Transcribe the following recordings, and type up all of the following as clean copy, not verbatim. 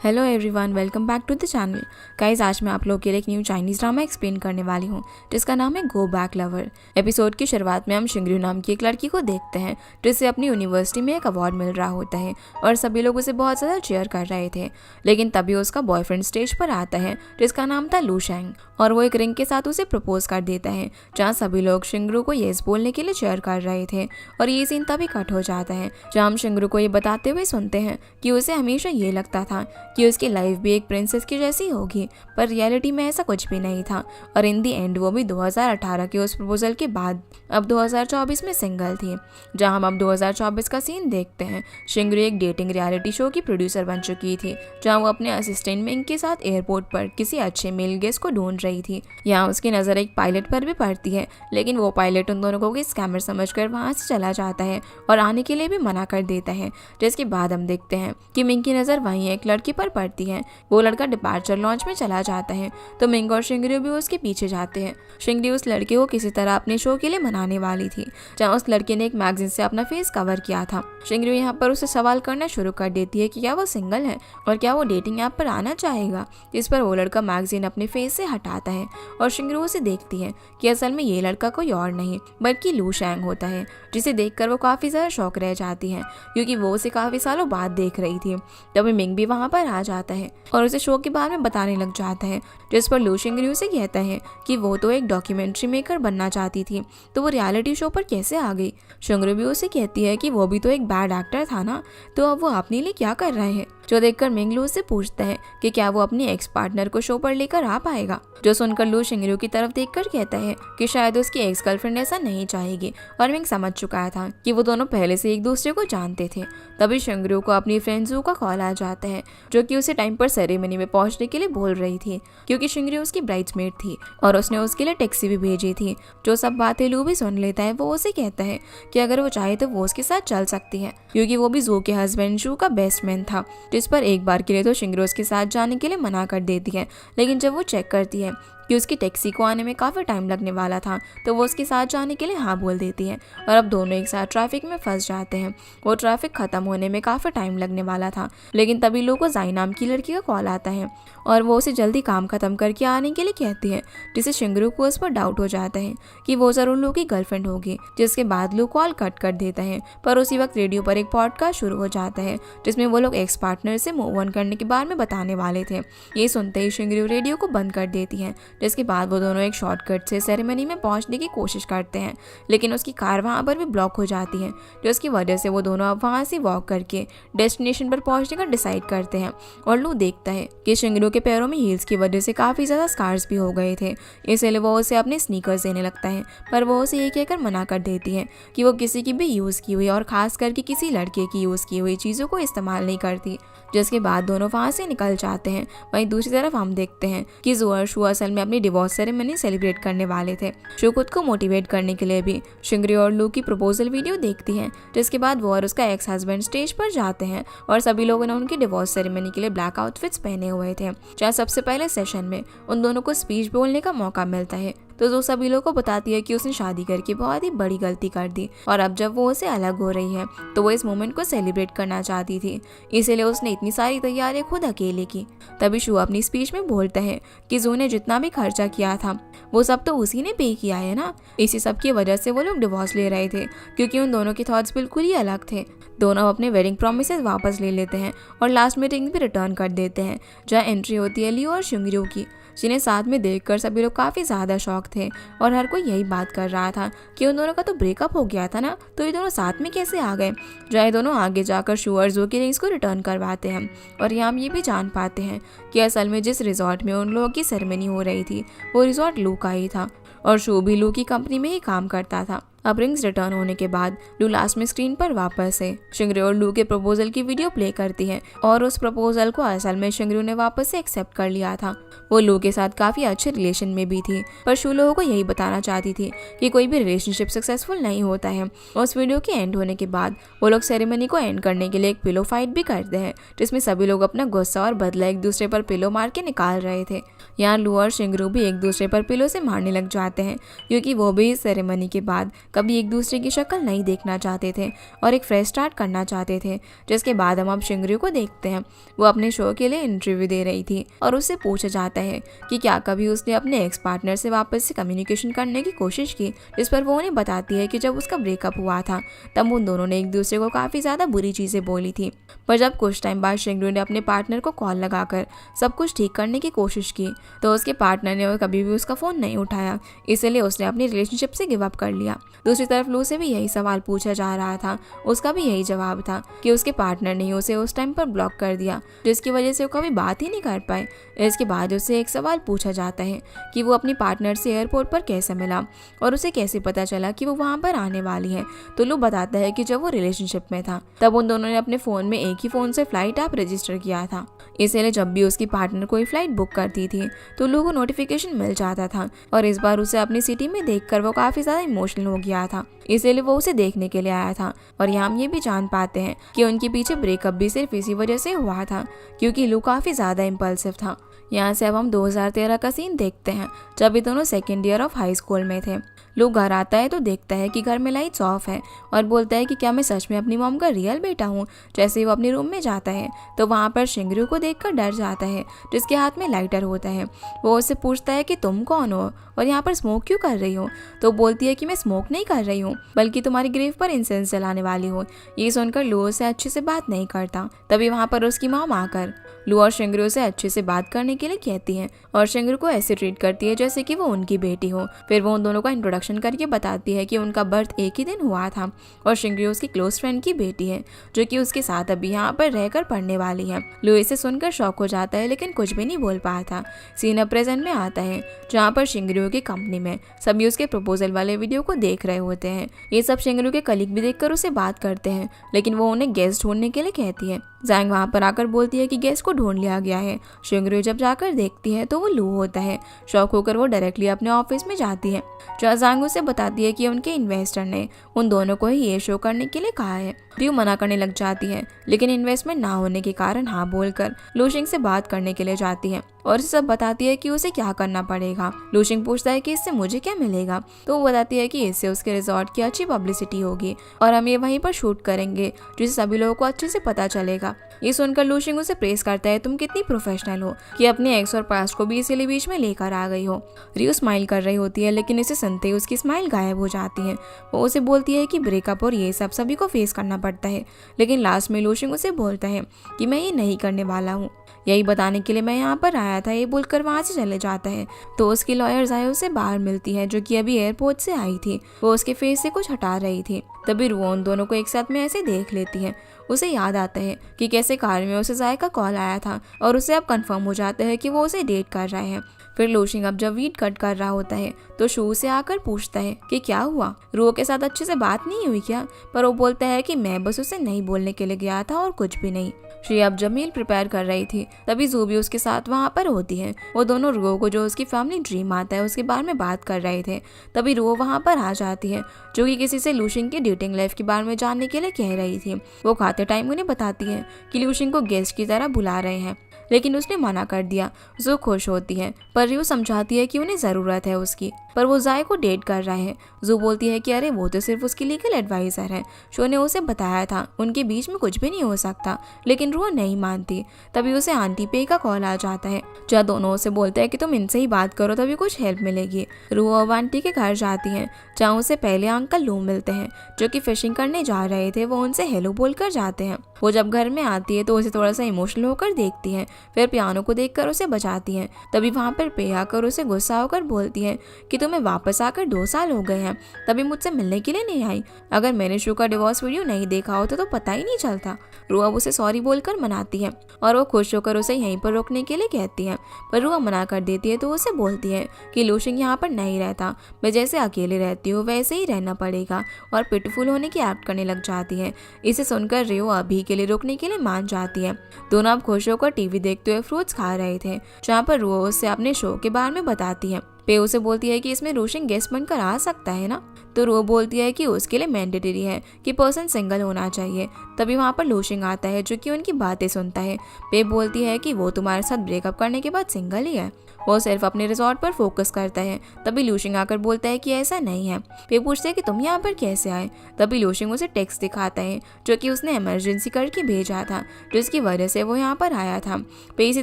Hello everyone, welcome back to the channel. Guys, आज मैं आप लोगों के लिए एक न्यू चाइनीज़ ड्रामा एक्सप्लेन करने वाली हूँ जिसका नाम है गो बैक लवर। एपिसोड की शुरुआत में हम शिंगरू नाम की एक लड़की को देखते हैं जिसे अपनी यूनिवर्सिटी में एक अवार्ड मिल रहा होता है और सभी लोग उसे बहुत ज़्यादा चेयर कर रहे थे। लेकिन तभी उसका बॉयफ्रेंड स्टेज पर आता है जिसका नाम था लू शेंग और वो एक रिंग के साथ उसे प्रपोज कर देता है, जहाँ सभी लोग शिंगरू को येस बोलने के लिए चेयर कर रहे थे। और ये सीन तभी कट हो जाता है जहाँ हम शिंगरू को ये बताते हुए सुनते हैं कि उसे हमेशा ये लगता था कि उसकी लाइफ भी एक प्रिंसेस की जैसी होगी, पर रियलिटी में ऐसा कुछ भी नहीं था। और इन दी एंड वो भी 2018 के उस प्रपोजल के बाद अब 2024 में सिंगल थी। जहां हम अब 2024 का सीन देखते हैं। शिंगरू एक डेटिंग रियलिटी शो की प्रोड्यूसर बन चुकी थी, जहां वो अपने असिस्टेंट मिंग के साथ एयरपोर्ट पर किसी अच्छे मेल गेस्ट को ढूंढ रही थी। यहाँ उसकी नज़र एक पायलट पर भी पड़ती है, लेकिन वो पायलट उन दोनों को स्कैमर समझकर वहाँ से चला जाता है और आने के लिए भी मना कर देता है। जिसके बाद हम देखते हैं कि मिंग की नज़र वहीं एक लड़की पर पड़ती है। वो लड़का डिपार्चर लॉन्च में चला जाता है तो मिंग और शिंगरू भी उसके पीछे जाते हैं। शिंगरू उस लड़के को किसी तरह अपने शो के लिए मनाने वाली थी, जहाँ उस लड़के ने एक मैगजीन से अपना फेस कवर किया था। शिंगरू यहाँ पर उसे सवाल करना शुरू कर देती है कि क्या वो सिंगल है और क्या वो डेटिंग ऐप पर आना चाहेगा। इस पर वो लड़का मैगजीन अपने फेस से हटाता है और शिंगरू उसे देखती है कि असल में ये लड़का कोई और नहीं बल्कि लू शेंग होता है, जिसे देखकर वो काफी ज्यादा शौक रह जाती है क्योंकि वो उसे काफी सालों बाद देख रही थी। तभी मिंग भी वहाँ पर आ जाता है और उसे शो के बारे में बताने लग जाता है, जिस पर लू शिंगरू से कहता है कि वो तो एक डॉक्यूमेंट्री मेकर बनना चाहती थी, तो वो रियलिटी शो पर कैसे आ गई। शिंगरू भी उसे कहती है कि वो भी तो एक बैड एक्टर था ना, तो अब वो अपने लिए क्या कर रहे हैं। जो देखकर मिंग लू से पूछता है कि क्या वो अपनी एक्स पार्टनर को शो पर लेकर आ पाएगा। जो सुनकर लू शिंगरू की तरफ देखकर कहता है कि शायद उसकी एक्स गर्लफ्रेंड ऐसा नहीं चाहेगी, और मिंग समझ चुका था कि वो दोनों पहले से एक दूसरे को जानते थे। तभी शिंगरू को अपनी फ्रेंड जू का कॉल आ जाता है, जो कि उसे टाइम पर सेरेमनी में पहुंचने के लिए बोल रही थी क्योंकि शिंगरू उसकी ब्राइड्समेड थी और उसने उसके लिए टैक्सी भी भेजी थी। जो सब बातें लू भी सुन लेता है। वो उसे कहता है कि अगर वो चाहे तो वो उसके साथ चल सकती है क्योंकि वो भी जू के हस्बैंड जू का बेस्ट मैन था। जिस पर एक बार के लिए तो शिंगरू उसके साथ जाने के लिए मना कर देती है, लेकिन जब वो चेक करती है कि उसकी टैक्सी को आने में काफ़ी टाइम लगने वाला था तो वो उसके साथ जाने के लिए हाँ बोल देती है और अब दोनों एक साथ ट्रैफिक में फंस जाते हैं। वो ट्रैफिक खत्म होने में काफ़ी टाइम लगने वाला था, लेकिन तभी लोगों को जाई नाम की लड़की का कॉल आता है और वो उसे जल्दी काम खत्म करके आने के लिए कहती है, जिससे शिंगरू को उस पर डाउट हो जाता है कि वो ज़रूर लू की गर्लफ्रेंड होगी। जिसके बाद लू कॉल कट कर देता है, पर उसी वक्त रेडियो पर एक पॉडकास्ट शुरू हो जाता है जिसमें वो लोग एक्स पार्टनर से मूव ऑन करने के बारे में बताने वाले थे। ये सुनते ही शिंगरू रेडियो को बंद कर देती है, जिसके बाद वो दोनों एक शॉर्टकट से सेरेमनी में पहुंचने की कोशिश करते हैं, लेकिन उसकी कार वहां पर भी ब्लॉक हो जाती है, जिसकी वजह से वो दोनों अब वहां से वॉक करके डेस्टिनेशन पर पहुंचने का डिसाइड करते हैं। और लू देखता है कि शिंगरू के पैरों में हील्स की वजह से काफ़ी ज़्यादा स्कार्स भी हो गए थे, इसलिए वो उसे अपने स्नीकर्स देने लगता है, पर वो उसे ये कहकर मना कर देती है कि वो किसी की भी यूज़ की हुई और ख़ास करके किसी लड़के की यूज़ की हुई चीज़ों को इस्तेमाल नहीं करती। जिसके बाद दोनों वहाँ से निकल जाते हैं। वहीं दूसरी तरफ हम देखते हैं कि जू और शू असल में अपनी डिवोर्स सेरेमनी सेलिब्रेट करने वाले थे। शू खुद को मोटिवेट करने के लिए भी शिंगरू और लू की प्रपोजल वीडियो देखती है, जिसके बाद वो और उसका एक्स हस्बैंड स्टेज पर जाते हैं और सभी लोगों ने उनकी डिवोर्स सेरेमनी के लिए ब्लैक आउटफिट्स पहने हुए थे। जहाँ सबसे पहले सेशन में उन दोनों को स्पीच बोलने का मौका मिलता है, तो जो सभी लोगों को बताती है कि उसने शादी करके बहुत ही बड़ी गलती कर दी और अब जब वो उससे अलग हो रही है तो वो इस मोमेंट को सेलिब्रेट करना चाहती थी, इसीलिए उसने इतनी सारी तैयारियां खुद अकेले की। तभी शू अपनी स्पीच में बोलता है कि जू ने जितना भी खर्चा किया था वो सब तो उसी ने पे किया है ना। इसी सब की वजह से वो लोग डिवोर्स ले रहे थे क्योंकि उन दोनों के थॉट्स बिल्कुल ही अलग थे। दोनों अपने वेडिंग प्रॉमिसेस वापस ले लेते हैं और लास्ट में रिंग भी रिटर्न कर देते हैं, जहाँ एंट्री होती है ली और शिंगरू की, जिन्हें साथ में देखकर सभी लोग काफ़ी ज़्यादा शॉक थे और हर कोई यही बात कर रहा था कि उन दोनों का तो ब्रेकअप हो गया था ना, तो ये दोनों साथ में कैसे आ गए। जहाँ दोनों आगे जाकर शू और जू की रिंग्स को रिटर्न करवाते हैं और यहाँ हम ये भी जान पाते हैं कि असल में जिस रिजॉर्ट में उन लोगों की सेरेमनी हो रही थी वो रिजॉर्ट लू का ही था और शू भी लू की कंपनी में ही काम करता था। अब रिंग्स रिटर्न होने के बाद लू लास्ट में स्क्रीन पर वापस है। शिंगरू और लू के प्रपोजल की वीडियो प्ले करती है और उस प्रपोजल को असल में शिंगरू ने वापस से एक्सेप्ट कर लिया था। वो लू के साथ काफ़ी अच्छे रिलेशन में भी थी, पर शू लोगों को यही बताना चाहती थी कि कोई भी रिलेशनशिप सक्सेसफुल नहीं होता है। उस वीडियो के एंड होने के बाद वो लोग सेरेमनी को एंड करने के लिए एक पिलो फाइट भी करते हैं, जिसमें सभी लोग अपना गुस्सा और बदला एक दूसरे पर पिलो मार के निकाल रहे थे। यहाँ लू और शिंगरू भी एक दूसरे पर पिलो से मारने लग जाते हैं क्योंकि वो भी इस सेरेमनी के बाद कभी एक दूसरे की शक्ल नहीं देखना चाहते थे और एक फ्रेश स्टार्ट करना चाहते थे। जिसके बाद हम अब शिंगरू को देखते हैं। वो अपने शो के लिए इंटरव्यू दे रही थी और उससे पूछा जाता है कि क्या कभी उसने अपने एक्स पार्टनर से वापस से कम्युनिकेशन करने की कोशिश की। जिस पर वो उन्हें बताती है कि जब उसका ब्रेकअप हुआ था तब उन दोनों ने एक दूसरे को काफ़ी ज़्यादा बुरी चीज़ें बोली थी। पर जब कुछ टाइम बाद शिंगरू ने अपने पार्टनर को कॉल लगाकर सब कुछ ठीक करने की कोशिश की तो उसके पार्टनर ने कभी भी उसका फ़ोन नहीं उठाया, इसलिए उसने अपनी रिलेशनशिप से गिव अप कर लिया। दूसरी तरफ लू से भी यही सवाल पूछा जा रहा था। उसका भी यही जवाब था कि उसके पार्टनर ने उसे उस टाइम पर ब्लॉक कर दिया, जिसकी वजह से वो कभी बात ही नहीं कर पाए। इसके बाद उससे एक सवाल पूछा जाता है कि वो अपनी पार्टनर से एयरपोर्ट पर कैसे मिला और उसे कैसे पता चला कि वो वहाँ पर आने वाली है। तो लू बताता है कि जब वो रिलेशनशिप में था तब उन दोनों ने अपने फ़ोन में एक ही फ़ोन से फ्लाइट ऐप रजिस्टर किया था, इसलिए जब भी उसकी पार्टनर कोई फ्लाइट बुक करती थी तो लू को नोटिफिकेशन मिल जाता था। और इस बार उसे अपनी सिटी में देखकर वो काफ़ी ज़्यादा इमोशनल हो गया था, इसलिए वो उसे देखने के लिए आया था। और यहाँ हम ये भी जान पाते हैं कि उनके पीछे ब्रेकअप भी सिर्फ इसी वजह से हुआ था क्योंकि लू काफ़ी ज़्यादा इम्पल्सिव था। यहाँ से अब हम 2013 का सीन देखते हैं जब ये दोनों second year of high school में थे। लू घर आता है तो देखता है कि घर में लाइट्स ऑफ है और बोलता है कि क्या मैं सच में अपनी मॉम का रियल बेटा हूँ। जैसे ही वो अपने रूम में जाता है तो वहाँ पर शिंगरू को देखकर डर जाता है, जिसके हाथ में लाइटर होता है। वो उससे पूछता है कि तुम कौन हो और यहाँ पर स्मोक क्यों कर रही हो। तो बोलती है कि मैं स्मोक नहीं कर रही हूँ बल्कि तुम्हारी ग्रेव पर इंसेंस जलाने वाली हूँ। ये सुनकर लू से अच्छे से बात नहीं करता। तभी वहाँ पर उसकी मॉम आकर लू और शिंगरू से अच्छे से बात करने के लिए कहती है और शिंगरू को ऐसे ट्रीट करती है जैसे कि वो उनकी बेटी हो। फिर वो उन दोनों का इंट्रोडक्शन करके बताती है कि उनका बर्थ एक ही दिन हुआ था और शिंगरू उसकी क्लोज फ्रेंड की बेटी है जो कि उसके साथ अभी यहाँ पर रहकर पढ़ने वाली है। लू इसे सुनकर शॉक हो जाता है लेकिन कुछ भी नहीं बोल पाता। सीन अब प्रेजेंट में आता है जहाँ पर शिंगरू की कंपनी में सभी उसके प्रपोजल वाले वीडियो को देख रहे होते हैं। ये सब शिंगरू के कलीग भी देखकर उसे बात करते हैं लेकिन वो उन्हें गेस्ट ढूंढने के लिए कहती है। जैंग वहाँ पर आकर बोलती है कि गेस्ट को ढूंढ लिया गया है। शिंगरू जब जाकर देखती है तो वो लू होता है। शॉक होकर वो डायरेक्टली अपने ऑफिस में जाती है जहाँ जैंग उसे बताती है कि उनके इन्वेस्टर ने उन दोनों को ही ये शो करने के लिए कहा है। रियो मना करने लग जाती है लेकिन इन्वेस्टमेंट ना होने के कारण हाँ बोलकर लूशिंग से बात करने के लिए जाती है और इसे सब बताती है कि उसे क्या करना पड़ेगा। लूशिंग पूछता है कि इससे मुझे क्या मिलेगा तो वो बताती है कि इससे उसके रिजॉर्ट की अच्छी पब्लिसिटी होगी और हम ये वहीं पर शूट करेंगे जिससे सभी लोगों को अच्छे से पता चलेगा। ये सुनकर लूशिंग उसे प्रेस करता है, तुम कितनी प्रोफेशनल हो कि अपने एक्स और पास्ट को भी इसीलिए बीच में लेकर आ गई हो। रियो स्माइल कर रही होती है लेकिन इसे सुनते ही उसकी स्माइल गायब हो जाती है। वो उसे बोलती है कि ब्रेकअप और ये सब सभी को फेस करना पड़ता है लेकिन लास्ट में लूशिंग उसे बोलता है कि मैं ये नहीं करने वाला हूँ, यही बताने के लिए मैं यहाँ पर आया था। ये बोलकर वहाँ से चले जाता है तो उसकी लॉयर जायो से बाहर मिलती है जो कि अभी एयरपोर्ट से आई थी। वो उसके फेस से कुछ हटा रही थी। तभी रुओ उन दोनों को एक साथ में ऐसे देख लेती है। उसे याद आता है कि कैसे कार में उसे जाय का कॉल आया था और उसे अब कंफर्म हो जाता है कि वो उसे डेट कर रहा है। फिर लूशिंग अब जब वीट कट कर रहा होता है तो शू से आकर पूछता है कि क्या हुआ, रुओ के साथ अच्छे से बात नहीं हुई क्या। पर वो बोलता है कि मैं बस उसे नहीं बोलने के लिए गया था और कुछ भी नहीं। शी अब जब मील प्रिपेयर कर रही थी तभी जू भी उसके साथ वहाँ पर होती है। वो दोनों रुओ को जो उसकी फैमिली ड्रीम आता है उसके बारे में बात कर रहे थे। तभी रुओ वहाँ पर आ जाती है जो कि किसी से लूशिंग की डेटिंग लाइफ के बारे में जानने के लिए कह रही थी। वो खाते टाइम उन्हें बताती है कि लूशिंग को गेस्ट की तरह बुला रहे हैं लेकिन उसने मना कर दिया। जू खुश होती है पर रियो समझाती है कि उन्हें ज़रूरत है उसकी, पर वो जाय को डेट कर रहा है। जू बोलती है कि अरे वो तो सिर्फ उसकी लीगल एडवाइज़र है, शो ने उसे बताया था उनके बीच में कुछ भी नहीं हो सकता। लेकिन रुओ नहीं मानती। तभी उसे आंटी पे का कॉल आ जाता है जहाँ दोनों उसे बोलते हैं कि तुम इनसे ही बात करो तभी कुछ हेल्प मिलेगी। रुओ अब आंटी के घर जाती है जहाँ उसे पहले अंकल लू मिलते हैं जो कि फिशिंग करने जा रहे थे। वो उनसे हेलो बोलकर जाते हैं। वो जब घर में आती है तो उसे थोड़ा सा इमोशनल होकर देखती है, फिर पियानो को देखकर उसे बजाती है। तभी वहाँ पर पे आकर उसे गुस्सा होकर बोलती है कि तुम्हें वापस आकर 2 साल हो गए हैं, तभी मुझसे मिलने के लिए नहीं आई। अगर मैंने शू का डिवोर्स वीडियो नहीं देखा होता तो पता ही नहीं चलता। रुआ उसे सॉरी बोलकर मनाती है और वो खुश होकर उसे यहीं पर रोकने के लिए कहती है, पर रुआ मना कर देती है। तो उसे बोलती है कि लूशिंग यहाँ पर नहीं रहता, मैं जैसे अकेले रहती हूँ वैसे ही रहना पड़ेगा और पिटफुल होने की एक्ट करने लग जाती है। इसे सुनकर रियो अभी के लिए रोकने के लिए मान जाती है। दोनों अब खुश होकर टीवी देखते हुए फ्रूट्स खा रहे थे जहाँ पर रुआ उससे अपने शो के बारे में बताती है। पे उसे बोलती है कि इसमें रोशन गेस्ट बनकर आ सकता है ना। तो रो बोलती है कि उसके लिए मैंडेटरी है कि पर्सन सिंगल होना चाहिए। तभी वहाँ पर लूशिंग आता है जो कि उनकी बातें सुनता है। पे बोलती है कि वो तुम्हारे साथ ब्रेकअप करने के बाद सिंगल ही है, वो सिर्फ अपने रिजॉर्ट पर फोकस करता है। तभी लूशिंग आकर बोलता है कि ऐसा नहीं है। पे पूछते है कि तुम यहाँ पर कैसे आए। तभी लूशिंग उसे टेक्स्ट दिखाता है जो कि उसने इमरजेंसी करके भेजा था, जिसकी वजह से वो यहाँ पर आया था। पे इसे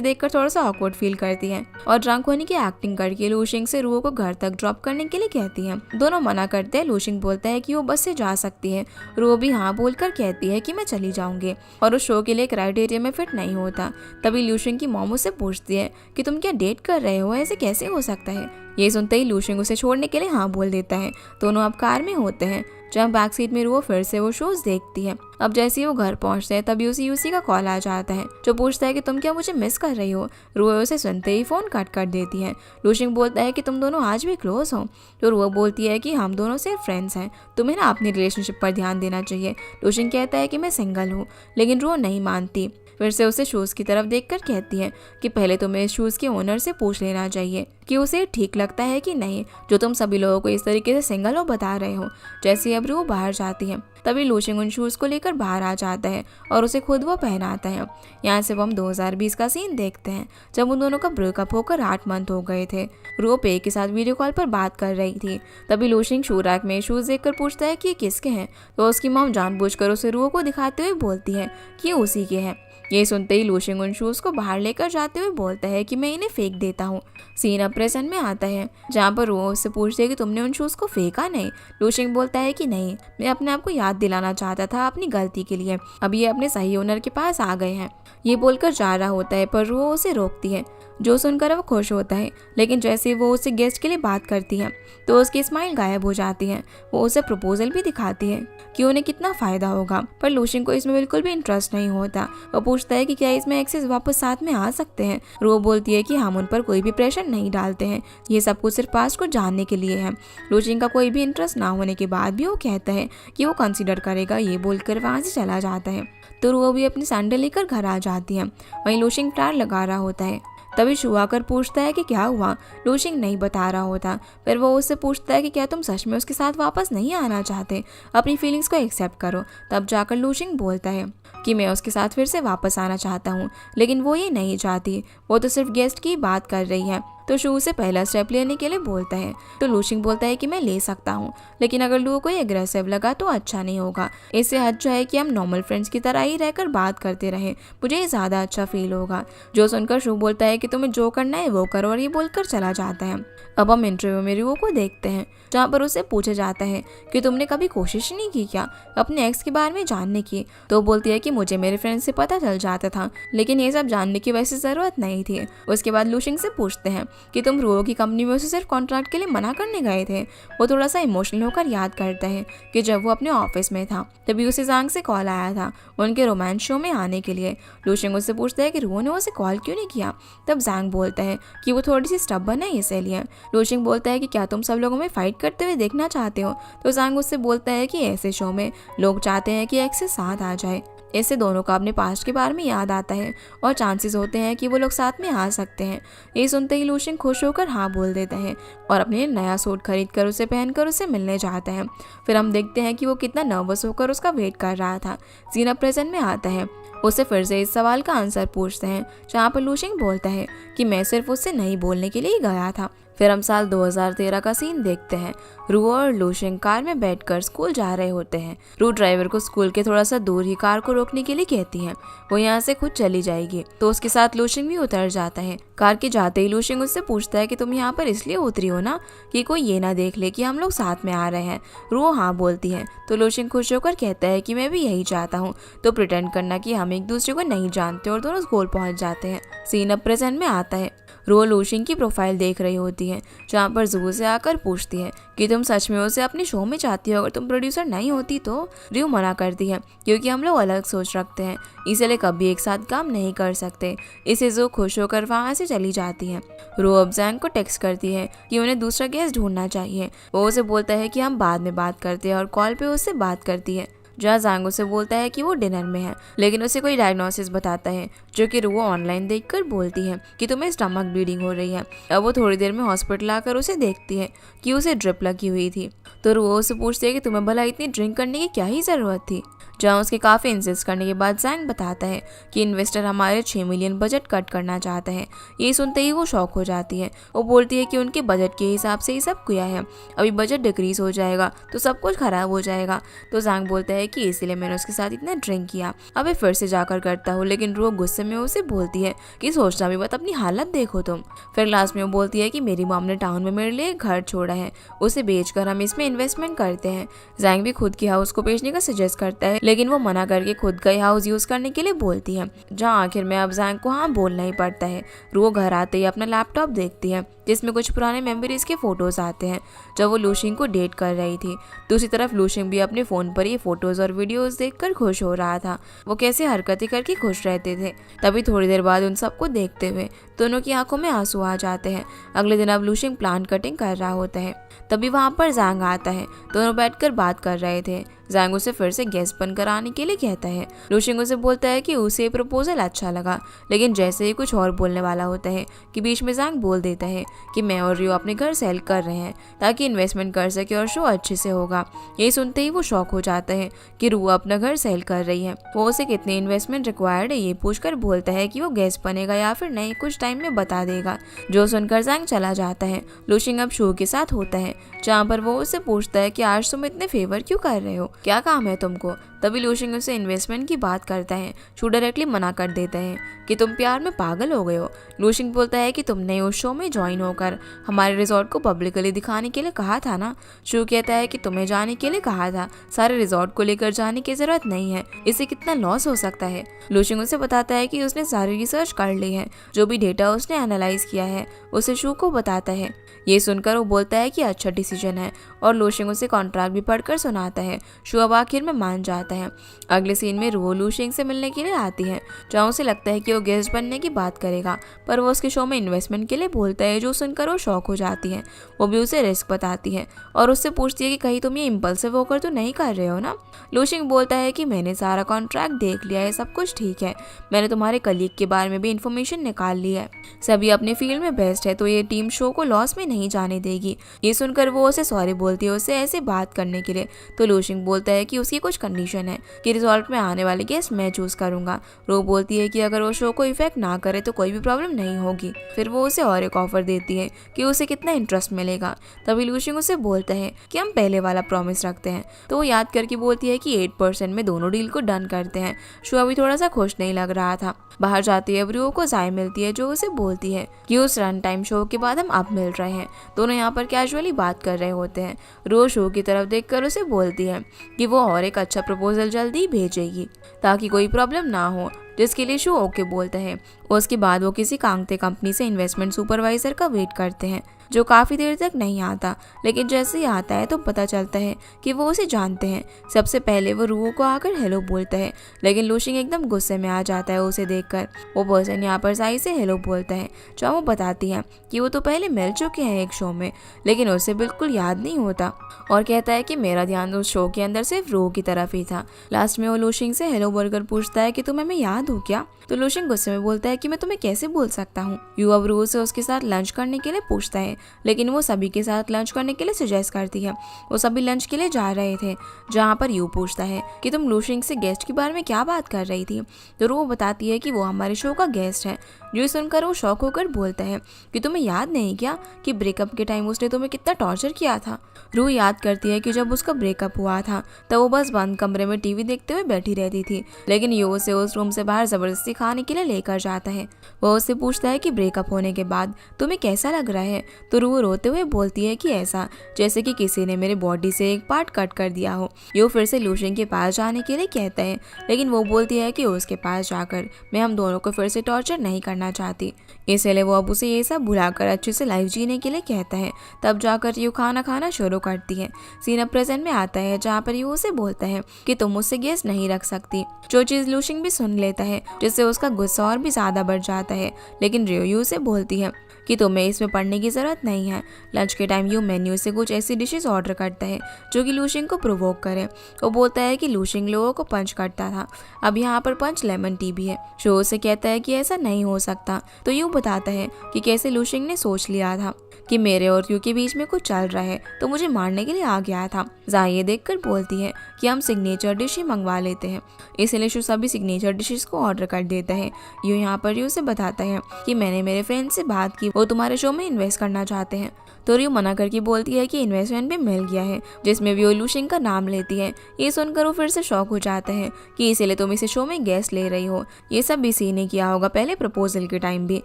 देखकर थोड़ा सा ऑकवर्ड फील करती है और ड्रंक होने की एक्टिंग करके लूशिंग से रू को घर तक ड्रॉप करने के लिए कहती है। दोनों मना करते हैं। लूशिंग बोलता है कि वो बस से जा सकती है। रू भी हाँ बोलकर कहती है कि मैं चली जाऊंगी और उस शो के लिए क्राइटेरिया में फिट नहीं होता। तभी लूशिंग की मॉम उससे पूछती है कि तुम क्या डेट कर रहे हो, ऐसे कैसे हो सकता है। ये सुनते ही लूशिंग उसे छोड़ने के लिए हाँ बोल देता है। दोनों अब कार में होते हैं जहाँ बैक सीट में रू फिर से वो शोज देखती है। अब जैसे ही वो घर पहुंचते हैं तभी उसे यूसी का कॉल आ जाता है जो पूछता है कि तुम क्या मुझे मिस कर रही हो। रू उसे सुनते ही फोन कट कर देती है। लूशिंग बोलता है कि तुम दोनों आज भी क्लोज हो। तो रू बोलती है कि हम दोनों सिर्फ फ्रेंड्स हैं, तुम्हें ना अपनी रिलेशनशिप पर ध्यान देना चाहिए। लूशिंग कहता है कि मैं सिंगल हूँ, लेकिन रू नहीं मानती। फिर से उसे शूज़ की तरफ देखकर कहती है कि पहले तुम्हें इस शूज़ के ओनर से पूछ लेना चाहिए कि उसे ठीक लगता है कि नहीं, जो तुम सभी लोगों को इस तरीके से सिंगल हो बता रहे हो। जैसे अब वो बाहर जाती है तभी लूशिंग उन शूज़ को लेकर बाहर आ जाता है और उसे खुद वो पहनाता है। यहाँ से हम 2020 का सीन देखते हैं जब उन दोनों का ब्रेकअप होकर 8 मंथ हो गए थे। रू पे के साथ वीडियो कॉल पर बात कर रही थी। तभी लूशिंग शू रैक में शूज़ देखकर पूछता है कि ये किसके हैं। तो उसकी मॉम जानबूझकर उसे रू को दिखाते हुए बोलती है कि उसी के हैं। ये सुनते ही लूशिंग उन शूज़ को बाहर लेकर जाते हुए बोलता है कि मैं इन्हें फेंक देता हूँ। सीन अब प्रेजेंट में आता है जहाँ पर वो उससे पूछती है कि तुमने उन शूज़ को फेंका नहीं। लूशिंग बोलता है कि नहीं, मैं अपने आप को याद दिलाना चाहता था अपनी गलती के लिए, अब ये अपने सही ओनर के पास आ गए हैं। ये बोलकर जा रहा होता है पर वो उसे रोकती है, जो सुनकर वो खुश होता है। लेकिन जैसे वो उसे गेस्ट के लिए बात करती है तो उसकी स्माइल गायब हो जाती है। वो उसे प्रपोजल भी दिखाती है कि उन्हें कितना फायदा होगा, पर लूशिंग को इसमें बिल्कुल भी इंटरेस्ट नहीं होता। वो पूछता है कि क्या इसमें एक्सेस वापस साथ में आ सकते हैं। रो बोलती है कि हम उन पर कोई भी प्रेशर नहीं डालते हैं, ये सब कुछ सिर्फ पास्ट को जानने के लिए है। लूशिंग का कोई भी इंटरेस्ट ना होने के बाद भी वो कहता है कि वो कंसिडर करेगा। ये बोलकर वहाँ से चला जाता है। तो वो भी अपनी सैंडल लेकर घर आ जाती है। वहीं लूशिंग टायर लगा रहा होता है। तभी शू आकर पूछता है कि क्या हुआ। लूशिंग नहीं बता रहा होता। फिर वो उससे पूछता है कि क्या तुम सच में उसके साथ वापस नहीं आना चाहते, अपनी फीलिंग्स को एक्सेप्ट करो। तब जाकर लूशिंग बोलता है कि मैं उसके साथ फिर से वापस आना चाहता हूँ, लेकिन वो ये नहीं चाहती, वो तो सिर्फ गेस्ट की बात कर रही है। तो शू से पहला स्टेप लेने के लिए बोलता है। तो लूशिंग बोलता है कि मैं ले सकता हूँ, लेकिन अगर लू को एग्रेसिव लगा तो अच्छा नहीं होगा। इससे अच्छा है कि हम नॉर्मल फ्रेंड्स की तरह ही रहकर बात करते रहें, मुझे ज़्यादा अच्छा फील होगा। जो सुनकर शू बोलता है कि तुम्हें जो करना है वो करो, और ये बोलकर चला जाता है। अब हम इंटरव्यू में रू को देखते हैं जहाँ पर उससे पूछा जाता है कि तुमने कभी कोशिश नहीं की क्या अपने एक्स के बारे में जानने की। तो बोलती है कि मुझे मेरे फ्रेंड से पता चल जाता था, लेकिन ये सब जानने की वैसे ज़रूरत नहीं थी। उसके बाद लूशिंग से पूछते हैं कि तुम रू की कंपनी में उसे सिर्फ कॉन्ट्रैक्ट के लिए मना करने गए थे। वो थोड़ा सा इमोशनल होकर याद करता है कि जब वो अपने ऑफिस में था तभी उसे जांग से कॉल आया था उनके रोमांस शो में आने के लिए। लूशिंग उससे पूछता है कि रू ने उसे कॉल क्यों नहीं किया। तब जांग बोलता है कि वो थोड़ी सी स्टबर्न है इसीलिए। लूशिंग बोलता है कि क्या तुम सब लोगों में फाइट करते हुए देखना चाहते हो। तो जांग उससे बोलता है कि ऐसे शो में लोग चाहते हैं कि एक से साथ आ जाए, इससे दोनों को अपने पास्ट के बारे में याद आता है और चांसेस होते हैं कि वो लोग साथ में आ सकते हैं। ये सुनते ही लूशिंग खुश होकर हाँ बोल देता है और अपने नया सूट खरीद कर उसे पहनकर उसे मिलने जाता है। फिर हम देखते हैं कि वो कितना नर्वस होकर उसका वेट कर रहा था। सीन प्रेजेंट में आता है। उससे फिर से इस सवाल का आंसर पूछते हैं जहाँ पर लूशिंग बोलता है कि मैं सिर्फ उससे नहीं बोलने के लिए गया था। फिर हम साल 2013 का सीन देखते हैं। रू और लूशिंग कार में बैठकर स्कूल जा रहे होते हैं। रू ड्राइवर को स्कूल के थोड़ा सा दूर ही कार को रोकने के लिए कहती है, वो यहाँ से खुद चली जाएगी। तो उसके साथ लूशिंग भी उतर जाता है। कार के जाते ही लूशिंग उससे पूछता है कि तुम यहाँ पर इसलिए उतरी हो ना कि कोई ये ना देख ले कि हम लोग साथ में आ रहे हैं। रू हाँ बोलती है। तो लूशिंग खुश होकर कहता है कि मैं भी यही चाहता हूँ, तो प्रिटेंड करना कि हम एक दूसरे को नहीं जानते और दोनों स्कूल पहुँच जाते हैं। सीन अब प्रेजेंट में आता है। रो लूशिंग की प्रोफाइल देख रही होती है जहाँ पर जू से आकर पूछती है कि तुम सच में उसे अपने शो में चाहती हो, अगर तुम प्रोड्यूसर नहीं होती तो। रू मना करती है क्योंकि हम लोग अलग सोच रखते हैं, इसलिए कभी एक साथ काम नहीं कर सकते। इसे जू खुश होकर वहाँ से चली जाती है। रो अब जैंग को टेक्स्ट करती है कि उन्हें दूसरा गेस्ट ढूंढना चाहिए। वो उसे बोलता है कि हम बाद में बात करते हैं और कॉल पे उससे बात करती है। जहाँ जांग उसे बोलता है कि वो डिनर में है, लेकिन उसे कोई डायग्नोसिस बताता है जो कि वो ऑनलाइन देखकर बोलती है कि तुम्हें स्टमक ब्लीडिंग हो रही है। अब वो थोड़ी देर में हॉस्पिटल आकर उसे देखती है कि उसे ड्रिप लगी हुई थी। तो वो उसे पूछती है कि तुम्हें भला इतनी ड्रिंक करने की क्या ही ज़रूरत थी। जहाँ उसके काफ़ी इंसिस्ट करने के बाद जैंग बताता है कि इन्वेस्टर हमारे 6 मिलियन बजट कट करना चाहता है। ये सुनते ही वो शॉक हो जाती है। वो बोलती है कि उनके बजट के हिसाब से ही सब किया है, अभी बजट डिक्रीज हो जाएगा तो सब कुछ खराब हो जाएगा। तो जैंग बोलता है कि इसीलिए मैंने उसके साथ इतना ड्रिंक किया, अभी फिर से जाकर करता हूँ। लेकिन रो गुस्से में उसे बोलती है कि सोचना भी मत, अपनी हालत देखो तुम। फिर लास्ट में वो बोलती है कि मेरी मॉम ने टाउन में मेरे लिए घर छोड़ा है, उसे बेचकर हम इसमें इन्वेस्टमेंट करते हैं। जैंग भी खुद की हाउस को बेचने का सजेस्ट करता है, लेकिन वो मना करके खुद का हाउस यूज करने के लिए बोलती है। जहाँ आखिर में अब जैंग को हाँ बोलना ही पड़ता है। रो घर आते ही अपना लैपटॉप देखती है जिसमें कुछ पुराने मेमोरीज के फोटोज आते हैं जब वो लूशिंग को डेट कर रही थी। दूसरी तरफ लूशिंग भी अपने फोन पर ये फोटोज और वीडियोस देखकर खुश हो रहा था। वो कैसे हरकतें करके खुश रहते थे। तभी थोड़ी देर बाद उन सबको देखते हुए दोनों की आंखों में आंसू आ जाते हैं। अगले दिन अब लूशिंग प्लांट कटिंग कर रहा होता है, तभी वहाँ पर जैंग आता है। दोनों बैठकर बात कर रहे थे। जैंग उसे फिर से गेस्ट बनकर आने के लिए कहता है। लूशिंग उसे बोलता है कि उसे प्रपोजल अच्छा लगा, लेकिन जैसे ही कुछ और बोलने वाला होता है कि बीच में जैंग बोल देता है कि मैं और रियो अपने घर सेल कर रहे हैं ताकि इन्वेस्टमेंट कर सके और शो अच्छे से होगा। यही सुनते ही वो शॉक हो जाता है कि रू अपना घर सेल कर रही है। वो उसे कितने इन्वेस्टमेंट रिक्वायर्ड है ये पूछकर बोलता है कि वो गेस्ट बनेगा या फिर नहीं, कुछ टाइम में बता देगा। जो सुनकर जैंग चला जाता है। लूशिंग अब शो के साथ होता है, जहाँ पर वो उससे पूछता है कि आज तुम इतने फेवर क्यों कर रहे हो, क्या काम है तुमको। तभी लूशिंग उसे इन्वेस्टमेंट की बात करता है। शू डायरेक्टली मना कर देता है कि तुम प्यार में पागल हो गए हो। लूशिंग बोलता है कि तुमने उस शो में ज्वाइन होकर हमारे रिजॉर्ट को पब्लिकली दिखाने के लिए कहा था ना। शू कहता है कि तुम्हें जाने के लिए कहा था, सारे रिजॉर्ट को लेकर जाने की जरूरत नहीं है, इससे कितना लॉस हो सकता है। लूशिंग उसे बताता है कि उसने सारी रिसर्च कर ली है, जो भी डेटा उसने एनालाइज किया है उसे शू को बताता है। ये सुनकर वो बोलता है कि अच्छा डिसीजन है और लूशिंग उसे कॉन्ट्रैक्ट भी पढ़कर सुनाता है। शू अब आखिर में मान जाता है। अगले सीन में रू लूशिंग से मिलने के लिए आती है, जहाँ उसे लगता है कि वो गेस्ट बनने की बात करेगा, पर वो उसके शो में इन्वेस्टमेंट के लिए बोलता है, जो सुनकर वो शॉक हो जाती है। वो भी उसे रिस्क बताती है और उससे पूछती है कि कहीं तुम ये इम्पल्सिव होकर तो नहीं कर रहे हो ना। लूशिंग बोलता है कि मैंने सारा कॉन्ट्रैक्ट देख लिया है, सब कुछ ठीक है, मैंने तुम्हारे कलीग के बारे में भी इंफॉर्मेशन निकाल ली है, सभी अपने फील्ड में बेस्ट है, तो ये टीम शो को लॉस में नहीं जाने देगी। ये सुनकर वो उसे सॉरी बोलती है उससे ऐसे बात करने के लिए। तो लूशिंग बोलता है कि उसकी कुछ कंडीशन है कि रिजॉर्ट में आने वाले गेस्ट मैं चूज करूंगा। रो बोलती है कि अगर वो शो को इफेक्ट ना करे तो कोई भी प्रॉब्लम नहीं होगी। फिर वो उसे और एक ऑफर देती है कि उसे कितना इंटरेस्ट मिलेगा। तभी लूशिंग उसे बोलता है कि हम पहले वाला प्रॉमिस रखते हैं। तो वो याद करके बोलती है कि 8% में दोनों डील को डन करते हैं। शो अभी थोड़ा सा खुश नहीं लग रहा था। बाहर जाती है रियो को जाय मिलती है, जो उसे बोलती है कि उस रन टाइम शो के बाद हम अब मिल रहे हैं। दोनों यहाँ पर कैजुअली बात कर रहे होते हैं। रो शो की तरफ देखकर उसे बोलती है कि वो और एक अच्छा प्रपोजल जल्दी भेजेगी ताकि कोई प्रॉब्लम ना हो, जिसके लिए शो ओके बोलता है। उसके बाद वो किसी कांगते कंपनी से इन्वेस्टमेंट सुपरवाइजर का वेट करते हैं, जो काफ़ी देर तक नहीं आता, लेकिन जैसे ही आता है तो पता चलता है कि वो उसे जानते हैं। सबसे पहले वो रूओ को आकर हेलो बोलता है, लेकिन लूशिंग एकदम गुस्से में आ जाता है उसे देखकर। वो पर्सन यहाँ पर साई से हेलो बोलता है, जो वो बताती है कि वो तो पहले मिल चुके हैं एक शो में, लेकिन उसे बिल्कुल याद नहीं होता और कहता है कि मेरा ध्यान उस शो के अंदर सिर्फ रू की तरफ ही था। लास्ट में वो लूशिंग से हेलो बोलकर पूछता है कि तुम्हें मैं याद हूँ क्या। तो लूशिंग गुस्से में बोलता है कि मैं तुम्हें कैसे बोल सकता हूँ। यू अब रू से उसके साथ लंच करने के लिए पूछता है, लेकिन वो सभी के साथ लंच करने के लिए सजेस्ट करती है। वो सभी लंच के लिए जा रहे थे, जहाँ पर यू पूछता है कि तुम लूशिंग से गेस्ट के बारे में क्या बात कर रही थी। तो रू बताती है कि वो हमारे शो का गेस्ट है। जो सुनकर वो शौक होकर बोलता है कि तुम्हें याद नहीं क्या कि ब्रेकअप के टाइम उसने तुम्हें कितना टॉर्चर किया था। रू याद करती है कि जब उसका ब्रेकअप हुआ था तब वो बस बंद कमरे में टीवी देखते हुए बैठी रहती थी, लेकिन यू उसे उस रूम से बाहर जबरदस्ती खाने के लिए लेकर जाता है। वो उससे पूछता है कि ब्रेकअप होने के बाद तुम्हें कैसा लग रहा है। तो रू रोते हुए बोलती है कि ऐसा जैसे कि किसी ने मेरे बॉडी से एक पार्ट कट कर दिया हो। यू फिर से लूशिंग के पास जाने के लिए कहता है, लेकिन वो बोलती है कि उसके पास जाकर मैं हम दोनों को फिर से टॉर्चर नहीं करना चाहती, इसलिए वो अब उसे ये सब भुलाकर अच्छे से लाइफ जीने के लिए कहता है। तब जाकर यू खाना खाना शुरू करती है। सीन अब प्रेजेंट में आता है, जहाँ पर यू उसे बोलता है कि तुम मुझसे गेस्ट नहीं रख सकती, जो चीज लूशिंग भी सुन लेता है, जिससे उसका गुस्सा और भी ज्यादा बढ़ जाता है। लेकिन रियो यू से बोलती है कि तुम्हें इसमें पढ़ने की ज़रूरत नहीं है। लंच के टाइम यू मेन्यू से कुछ ऐसी डिशेस ऑर्डर करता है जो कि लूशिंग को प्रोवोक करे। वो बोलता है कि लूशिंग लोगों को पंच करता था, अब यहाँ पर पंच लेमन टी भी है। शो से कहता है कि ऐसा नहीं हो सकता, तो यू बताता है कि कैसे लूशिंग ने सोच लिया था कि मेरे और यू के बीच में कुछ चल रहा है, तो मुझे मारने के लिए आ गया था। जाई ये देखकर बोलती है कि हम सिग्नेचर डिश ही मंगवा लेते हैं, इसलिए शो सभी सिग्नेचर डिशेस को ऑर्डर कर देता है। यू यहाँ पर यू से बताता है कि मैंने मेरे फ्रेंड से बात की, वो तुम्हारे शो में इन्वेस्ट करना चाहते हैं। तो यू मना करके बोलती है कि इन्वेस्टमेंट भी मिल गया है, जिसमें भी वो लूशिंग का नाम लेती है। ये सुनकर वो फिर से शॉक हो जाता है कि इसीलिए तुम इसे शो में गेस्ट ले रही हो। ये सब भी सी ने किया होगा, पहले प्रपोजल के टाइम भी,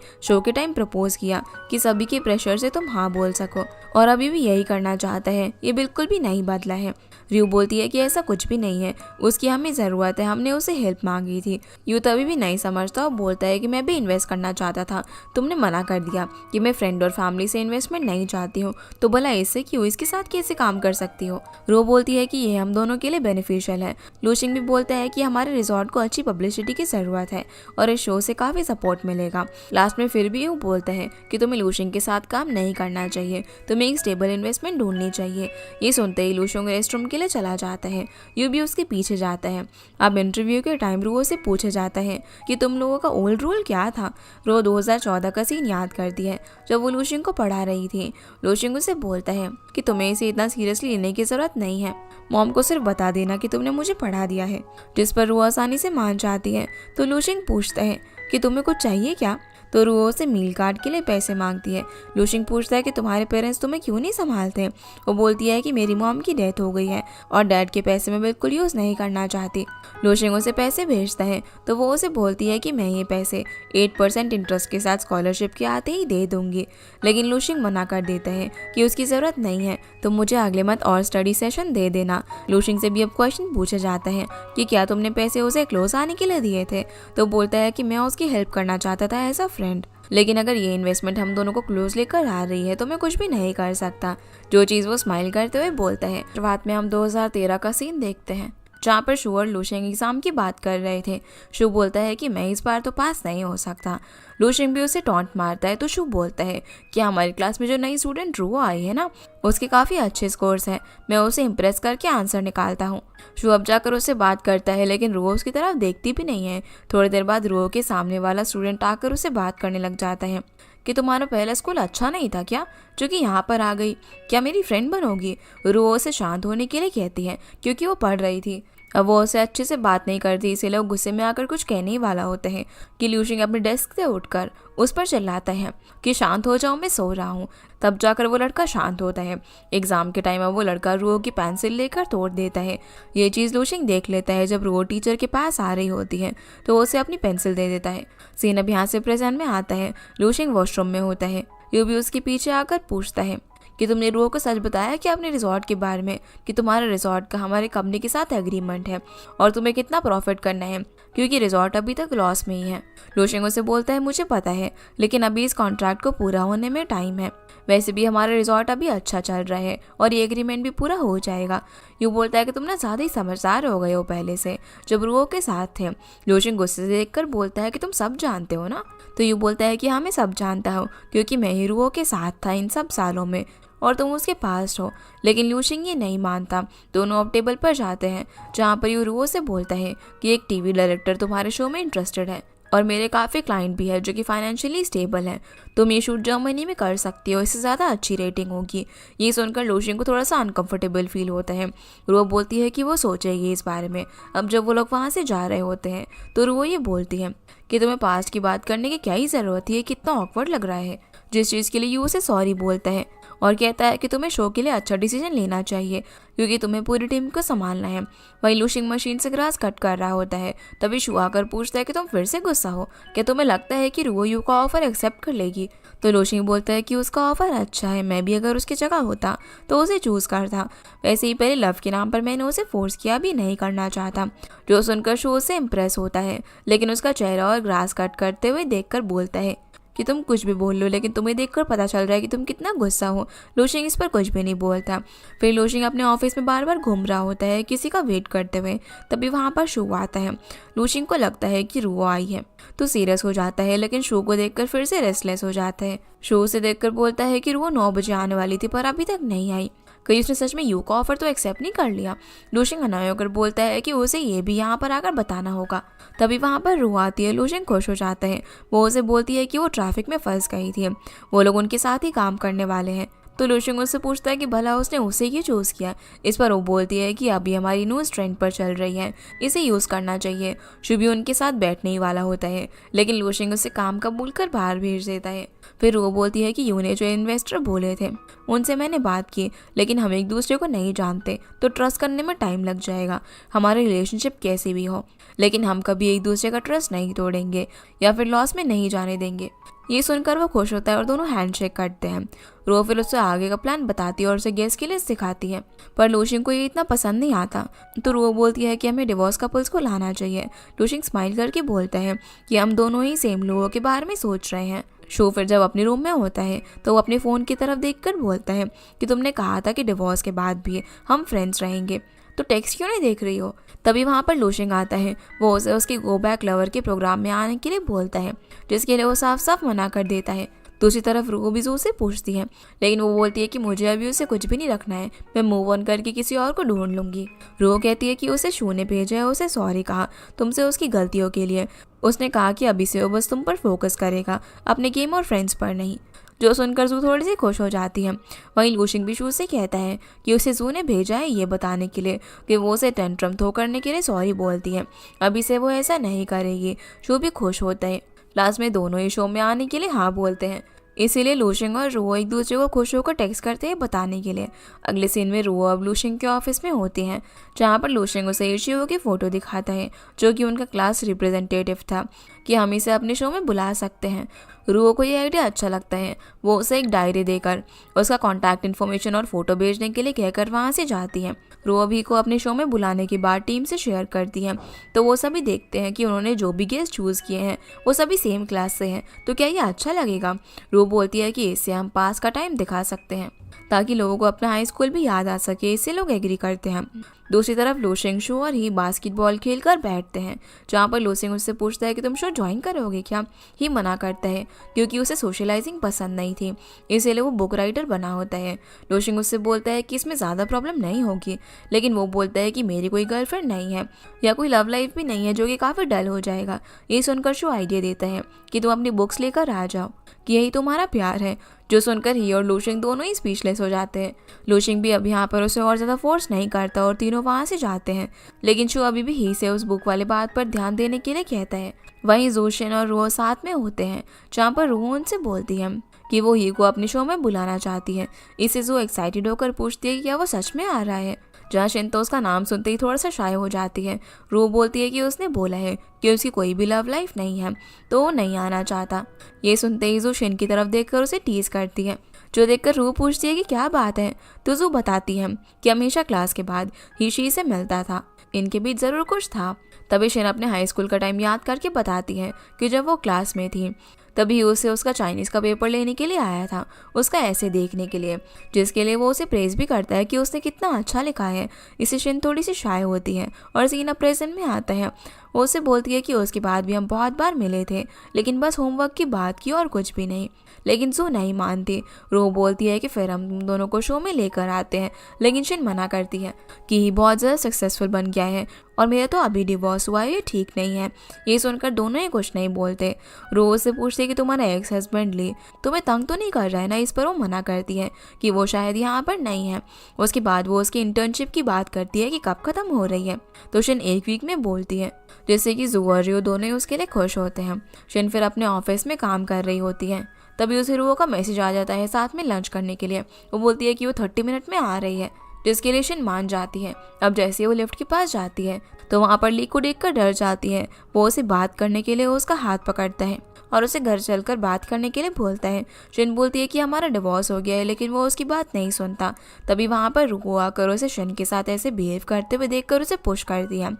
शो के टाइम प्रपोज किया कि सभी के प्रेशर से तुम हाँ बोल सको, और अभी भी यही करना चाहता है। ये बिल्कुल भी नहीं बदला है। रियू बोलती है कि ऐसा कुछ भी नहीं है, उसकी हमें ज़रूरत है, हमने उसे हेल्प मांगी थी। यू तभी भी नहीं समझता और बोलता है कि मैं भी इन्वेस्ट करना चाहता था, तुमने मना कर दिया कि मैं फ्रेंड और फैमिली से इन्वेस्टमेंट नहीं चाहती हूँ, तो भला इससे क्यों, इसके साथ कैसे काम कर सकती हो। रो बोलती है कि ये हम दोनों के लिए बेनिफिशियल है। लूशिंग भी बोलता है कि हमारे रिजॉर्ट को अच्छी पब्लिसिटी की ज़रूरत है और इस शो से काफ़ी सपोर्ट मिलेगा। लास्ट में फिर भी यू बोलता है कि तुम्हें लूशिंग के साथ काम नहीं करना चाहिए, तुम्हें एक स्टेबल इन्वेस्टमेंट ढूंढनी चाहिए। ये सुनते ही लूशिंग रेस्टरूम के लिए चला जाता है। यू भी उसके पीछे जाता है। अब इंटरव्यू के टाइम रो से पूछा जाता है कि तुम लोगों का ओल्ड रूल क्या था। रो 2014 का सीन याद करती है जब वो लूशिंग को पढ़ा रही थी। लूशिंग उसे बोलता है कि तुम्हें इसे इतना सीरियसली लेने की जरूरत नहीं है, मॉम को सिर्फ बता देना कि तुमने मुझे पढ़ा दिया है, जिस पर रो आसानी से मान जाती है। तो लूशिंग पूछता है कि तुम्हें कुछ चाहिए क्या, तो रो से मील कार्ड के लिए पैसे मांगती है। लूशिंग पूछता है कि तुम्हारे पेरेंट्स तुम्हें क्यों नहीं संभालते। वो बोलती है कि मेरी मॉम की डेथ हो गई है और डैड के पैसे मैं बिल्कुल यूज़ नहीं करना चाहती। लूशिंग उसे पैसे भेजता है, तो वो उसे बोलती है कि मैं ये पैसे 8% इंटरेस्ट के साथ स्कॉलरशिप के आते ही दे दूंगी, लेकिन लूशिंग मना कर देता है कि उसकी ज़रूरत नहीं है, तो मुझे अगले मंथ और स्टडी सेशन दे देना। लूशिंग से भी अब क्वेश्चन पूछा जाता है कि क्या तुमने पैसे उसे क्लोज आने के लिए दिए थे, तो बोलता है कि मैं उसकी हेल्प करना चाहता था एज अ फ्रेंड, लेकिन अगर ये इन्वेस्टमेंट हम दोनों को क्लोज लेकर आ रही है तो मैं कुछ भी नहीं कर सकता। जो चीज़ वो स्माइल करते हुए बोलता है। शुरुआत में हम 2013 का सीन देखते हैं जहाँ पर शू और लूशिंग एग्जाम की बात कर रहे थे। शू बोलता है कि मैं इस बार तो पास नहीं हो सकता। लूशिंग भी उसे टॉन्ट मारता है, तो शू बोलता है कि हमारी क्लास में जो नई स्टूडेंट रो आई है ना, उसके काफ़ी अच्छे स्कोर्स हैं, मैं उसे इम्प्रेस करके आंसर निकालता हूँ। शू अब जाकर उससे बात करता है, लेकिन रो उसकी तरफ देखती भी नहीं है। थोड़ी देर बाद रो के सामने वाला स्टूडेंट आकर उसे बात करने लग जाता है कि तुम्हारा पहला स्कूल अच्छा नहीं था क्या, जो कि यहाँ पर आ गई, क्या मेरी फ्रेंड बनोगी। रो उसे शांत होने के लिए कहती है क्योंकि वो पढ़ रही थी। अब वो उसे अच्छे से बात नहीं करती, इसीलिए वो गुस्से में आकर कुछ कहने ही वाला होता है कि लूशिंग अपने डेस्क से उठकर उस पर चिल्लाता है कि शांत हो जाओ, मैं सो रहा हूँ। तब जाकर वो लड़का शांत होता है। एग्जाम के टाइम अब वो लड़का रो की पेंसिल लेकर तोड़ देता है। ये चीज़ लूशिंग देख लेता है। जब रो टीचर के पास आ रही होती है तो वो उसे अपनी पेंसिल दे देता है। सीन अब यहाँ से प्रेजेंट में आता है। लूशिंग वॉशरूम में होता है। यू भी उसके पीछे आकर पूछता है कि तुमने रो को सच बताया कि अपने रिजॉर्ट के बारे में, कि तुम्हारे रिजॉर्ट का हमारे कंपनी के साथ एग्रीमेंट है और तुम्हें कितना प्रॉफिट करना है, क्योंकि रिजॉर्ट अभी तक लॉस में ही है। लूशिंग उसे बोलता है मुझे पता है, लेकिन अभी इस कॉन्ट्रैक्ट को पूरा होने में टाइम है। वैसे भी हमारा रिजॉर्ट अभी अच्छा चल रहा है और ये एग्रीमेंट भी पूरा हो जाएगा। यू बोलता है कि तुम ना ज़्यादा ही समझदार हो गए हो पहले से जब रो के साथ थे। लूशिंग गुस्से से देखकर बोलता है कि तुम सब जानते हो ना। तो यू बोलता है कि हाँ मैं सब जानता हूँ, क्योंकि मैं ही रो के साथ था इन सब सालों में और तुम उसके पास हो। लेकिन लूशिंग ये नहीं मानता। दोनों अब टेबल पर जाते हैं जहाँ पर यू रो से बोलता है कि एक टीवी डायरेक्टर तुम्हारे शो में इंटरेस्टेड है और मेरे काफ़ी क्लाइंट भी है जो कि फाइनेंशियली स्टेबल है। तुम ये शूट जर्मनी में कर सकती हो, इससे ज़्यादा अच्छी रेटिंग होगी। ये सुनकर लूशिंग को थोड़ा सा अनकंफर्टेबल फील होता है। रो बोलती है कि वो सोचेगी इस बारे में। अब जब वो लोग वहाँ से जा रहे होते हैं तो रो ये बोलती है कि तुम्हें पास्ट की बात करने की क्या ही ज़रूरत है, कितना ऑकवर्ड लग रहा है। जिस चीज़ के लिए यू उसे सॉरी बोलता है और कहता है कि तुम्हें शो के लिए अच्छा डिसीजन लेना चाहिए, क्योंकि तुम्हें पूरी टीम को संभालना है। वही लूशिंग मशीन से ग्रास कट कर रहा होता है। तभी शू आकर पूछता है कि तुम फिर से गुस्सा हो, क्या तुम्हें लगता है कि रो यू का ऑफर एक्सेप्ट कर लेगी। तो लूशिंग बोलता है कि उसका ऑफर अच्छा है, मैं भी अगर उसकी जगह होता तो उसे चूज़ करता। वैसे ही पहले लव के नाम पर मैंने उसे फोर्स किया भी नहीं करना चाहता। जो सुनकर शो से इम्प्रेस होता है, लेकिन उसका चेहरा और ग्रास कट करते हुए देखकर बोलता है कि तुम कुछ भी बोल लो, लेकिन तुम्हें देखकर पता चल रहा है कि तुम कितना गुस्सा हो। लूशिंग इस पर कुछ भी नहीं बोलता। फिर लूशिंग अपने ऑफिस में बार बार घूम रहा होता है किसी का वेट करते हुए। तभी वहाँ पर शू आता है। लूशिंग को लगता है कि रू आई है तो सीरियस हो जाता है, लेकिन शू को देखकर फिर से रेस्टलेस हो जाता है। शू उसे देखकर बोलता है कि रू 9 बजे आने वाली थी पर अभी तक नहीं आई। कहीं उसने सच में यू का ऑफर तो एक्सेप्ट नहीं कर लिया। लूशिंग अनाय होकर बोलता है कि उसे ये भी यहाँ पर आकर बताना होगा। तभी वहाँ पर रू आती है। लूशिंग खुश हो जाता है। वो उसे बोलती है कि वो ट्रैफिक में फंस गई थी, वो लोग उनके साथ ही काम करने वाले हैं। तो लूशिंग उससे पूछता है कि भला उसने उसे क्यों चूज़ किया। इस पर वो बोलती है कि अभी हमारी न्यूज़ ट्रेंड पर चल रही है, इसे यूज़ करना चाहिए। शुभी उनके साथ बैठने ही वाला होता है, लेकिन लूशिंग उसे काम का बोलकर बाहर भेज देता है। फिर वो बोलती है कि यू ने जो इन्वेस्टर बोले थे उनसे मैंने बात की, लेकिन हम एक दूसरे को नहीं जानते तो ट्रस्ट करने में टाइम लग जाएगा। हमारे रिलेशनशिप कैसे भी हो, लेकिन हम कभी एक दूसरे का ट्रस्ट नहीं तोड़ेंगे या फिर लॉस में नहीं जाने देंगे। ये सुनकर वो खुश होता है और दोनों हैंडशेक करते हैं। रो फिर उससे आगे का प्लान बताती है और उसे गेस्ट के लिए सिखाती है, पर लूशिंग को ये इतना पसंद नहीं आता। तो रो बोलती है कि हमें डिवोर्स कपल्स को लाना चाहिए। लूशिंग स्माइल करके बोलता है कि हम दोनों ही सेम लोगों के बारे में सोच रहे हैं। शो फिर जब अपने रूम में होता है तो वो अपने फ़ोन की तरफ देखकर बोलता है कि तुमने कहा था कि डिवोर्स के बाद भी हम फ्रेंड्स रहेंगे, तो टेक्स्ट क्यों नहीं देख रही हो। तभी वहाँ पर लूशिंग आता है। वो उसे उसके गो बैक लवर के प्रोग्राम में आने के लिए बोलता है, जिसके लिए वो साफ साफ मना कर देता है। दूसरी तरफ रू भी उसे पूछती है, लेकिन वो बोलती है कि मुझे अभी उसे कुछ भी नहीं रखना है, मैं मूव ऑन करके किसी और को ढूंढ लूंगी। रू कहती है कि उसे शू ने भेजा है, उसे सॉरी कहा तुमसे उसकी गलतियों के लिए। उसने कहा कि अभी से वो बस तुम पर फोकस करेगा, अपने गेम और फ्रेंड्स पर नहीं। जो सुनकर जू थोड़ी सी खुश हो जाती है। वहीं लूशिंग भी शू से कहता है कि उसे जू ने भेजा है ये बताने के लिए कि वो उसे टेंट्रम थ्रो करने के लिए सॉरी बोलती है, अभी से वो ऐसा नहीं करेगी। शू भी खुश होता है। लास्ट में दोनों ही शो में आने के लिए हाँ बोलते हैं। इसीलिए लूशिंग और रू एक दूसरे को खुश होकर टेक्स्ट करते हैं बताने के लिए। अगले सीन में रू अब लूशिंग के ऑफिस में होती हैं, जहाँ पर लूशिंग उसे इशियो की फ़ोटो दिखाता है, जो कि उनका क्लास रिप्रेजेंटेटिव था, कि हम इसे अपने शो में बुला सकते हैं। रू को ये आइडिया अच्छा लगता है। वो उसे एक डायरी देकर उसका कॉन्टैक्ट इन्फॉर्मेशन और फोटो भेजने के लिए कहकर वहाँ से जाती है। रू अभी को अपने शो में बुलाने के बाद टीम से शेयर करती है, तो वो सभी देखते हैं कि उन्होंने जो भी गेस्ट चूज़ किए हैं वो सभी सेम क्लास से हैं, तो क्या ये अच्छा लगेगा। रू बोलती है कि इससे हम पास का टाइम दिखा सकते हैं ताकि लोगों को अपना हाई स्कूल भी याद आ सके। इससे लोग एग्री करते हैं। दूसरी तरफ लूशिंग शो और ही बास्केटबॉल खेलकर बैठते हैं, जहाँ पर लूशिंग उससे पूछता है कि तुम शो ज्वाइन करोगे क्या। ही मना करता है क्योंकि उसे सोशलाइजिंग पसंद नहीं थी, इसीलिए वो बुक राइटर बना होता है। लूशिंग उससे बोलता है कि इसमें ज़्यादा प्रॉब्लम नहीं होगी, लेकिन वो बोलता है कि मेरी कोई गर्लफ्रेंड नहीं है या कोई लव लाइफ भी नहीं है, जो कि काफ़ी डल हो जाएगा। ये सुनकर शो आइडिया देता है कि तुम अपनी बुक्स लेकर आ जाओ, कि यही तुम्हारा प्यार है। जो सुनकर ही और लूशिंग दोनों ही स्पीचलेस हो जाते हैं। लूशिंग भी अब यहाँ पर उसे और ज़्यादा फोर्स नहीं करता और तीनों वहाँ से जाते हैं, लेकिन शो अभी भी ही से उस बुक वाले बात पर ध्यान देने के लिए कहता है। वहीं जोशिन और रो साथ में होते हैं, जहाँ पर रो उनसे बोलती है कि वो ही को अपने शो में बुलाना चाहती है। इससे जो एक्साइटेड होकर पूछती है कि क्या वो सच में आ रहा है, जहाँ शिन तो उसका नाम सुनते ही थोड़ा सा शाय हो जाती है। रू बोलती है कि उसने बोला है कि उसकी कोई भी लव लाइफ नहीं है, तो वो नहीं आना चाहता। ये सुनते ही जो शिन की तरफ देखकर उसे टीज करती है, जो देखकर रू पूछती है कि क्या बात है। तो जू बताती है कि हमेशा क्लास के बाद ही शी से मिलता था, इनके बीच ज़रूर कुछ था। तभी शिन अपने हाई स्कूल का टाइम याद करके बताती है कि जब वो क्लास में थी तभी उसे उसका चाइनीज़ का पेपर लेने के लिए आया था, उसका ऐसे देखने के लिए, जिसके लिए वो उसे प्रेज भी करता है कि उसने कितना अच्छा लिखा है। इससे शिन थोड़ी सी शाय होती है और सीना प्रेजेंट में आता है। वो उससे बोलती है कि उसके बाद भी हम बहुत बार मिले थे, लेकिन बस होमवर्क की बात की और कुछ भी नहीं। लेकिन जू नहीं मानती। रो बोलती है कि फिर हम दोनों को शो में लेकर आते हैं, लेकिन शिन मना करती है कि ही बहुत ज़्यादा सक्सेसफुल बन गया है और मेरा तो अभी डिवोर्स हुआ है, ये ठीक नहीं है। ये सुनकर दोनों ही कुछ नहीं बोलते। रो उससे पूछती है कि तुम्हारा एक्स हस्बैंड ली तुम्हें तंग तो नहीं कर रहा है ना। इस पर वो मना करती है कि वो शायद यहाँ पर नहीं है। उसके बाद वो उसकी इंटर्नशिप की बात करती है कि कब ख़त्म हो रही है, तो शिन 1 वीक में बोलती है, जैसे कि जू और रियो दोनों ही उसके लिए खुश होते हैं। शिन फिर अपने ऑफिस में काम कर रही होती है, तभी उसे रुओ का मैसेज आ जाता है साथ में लंच करने के लिए। वो बोलती है कि वो 30 मिनट में आ रही है, जिसके लिए शिन मान जाती है। अब जैसे वो लिफ्ट के पास जाती है तो वहाँ पर ली को देखकर डर जाती है। वो उसे बात करने के लिए उसका हाथ पकड़ता है और उसे घर चलकर बात करने के लिए बोलता है। शिन बोलती है कि हमारा डिवोर्स हो गया है, लेकिन वो उसकी बात नहीं सुनता। तभी वहाँ पर रुको आकर उसे शिन के साथ ऐसे बिहेव करते हुए देखकर उसे पुश करती है।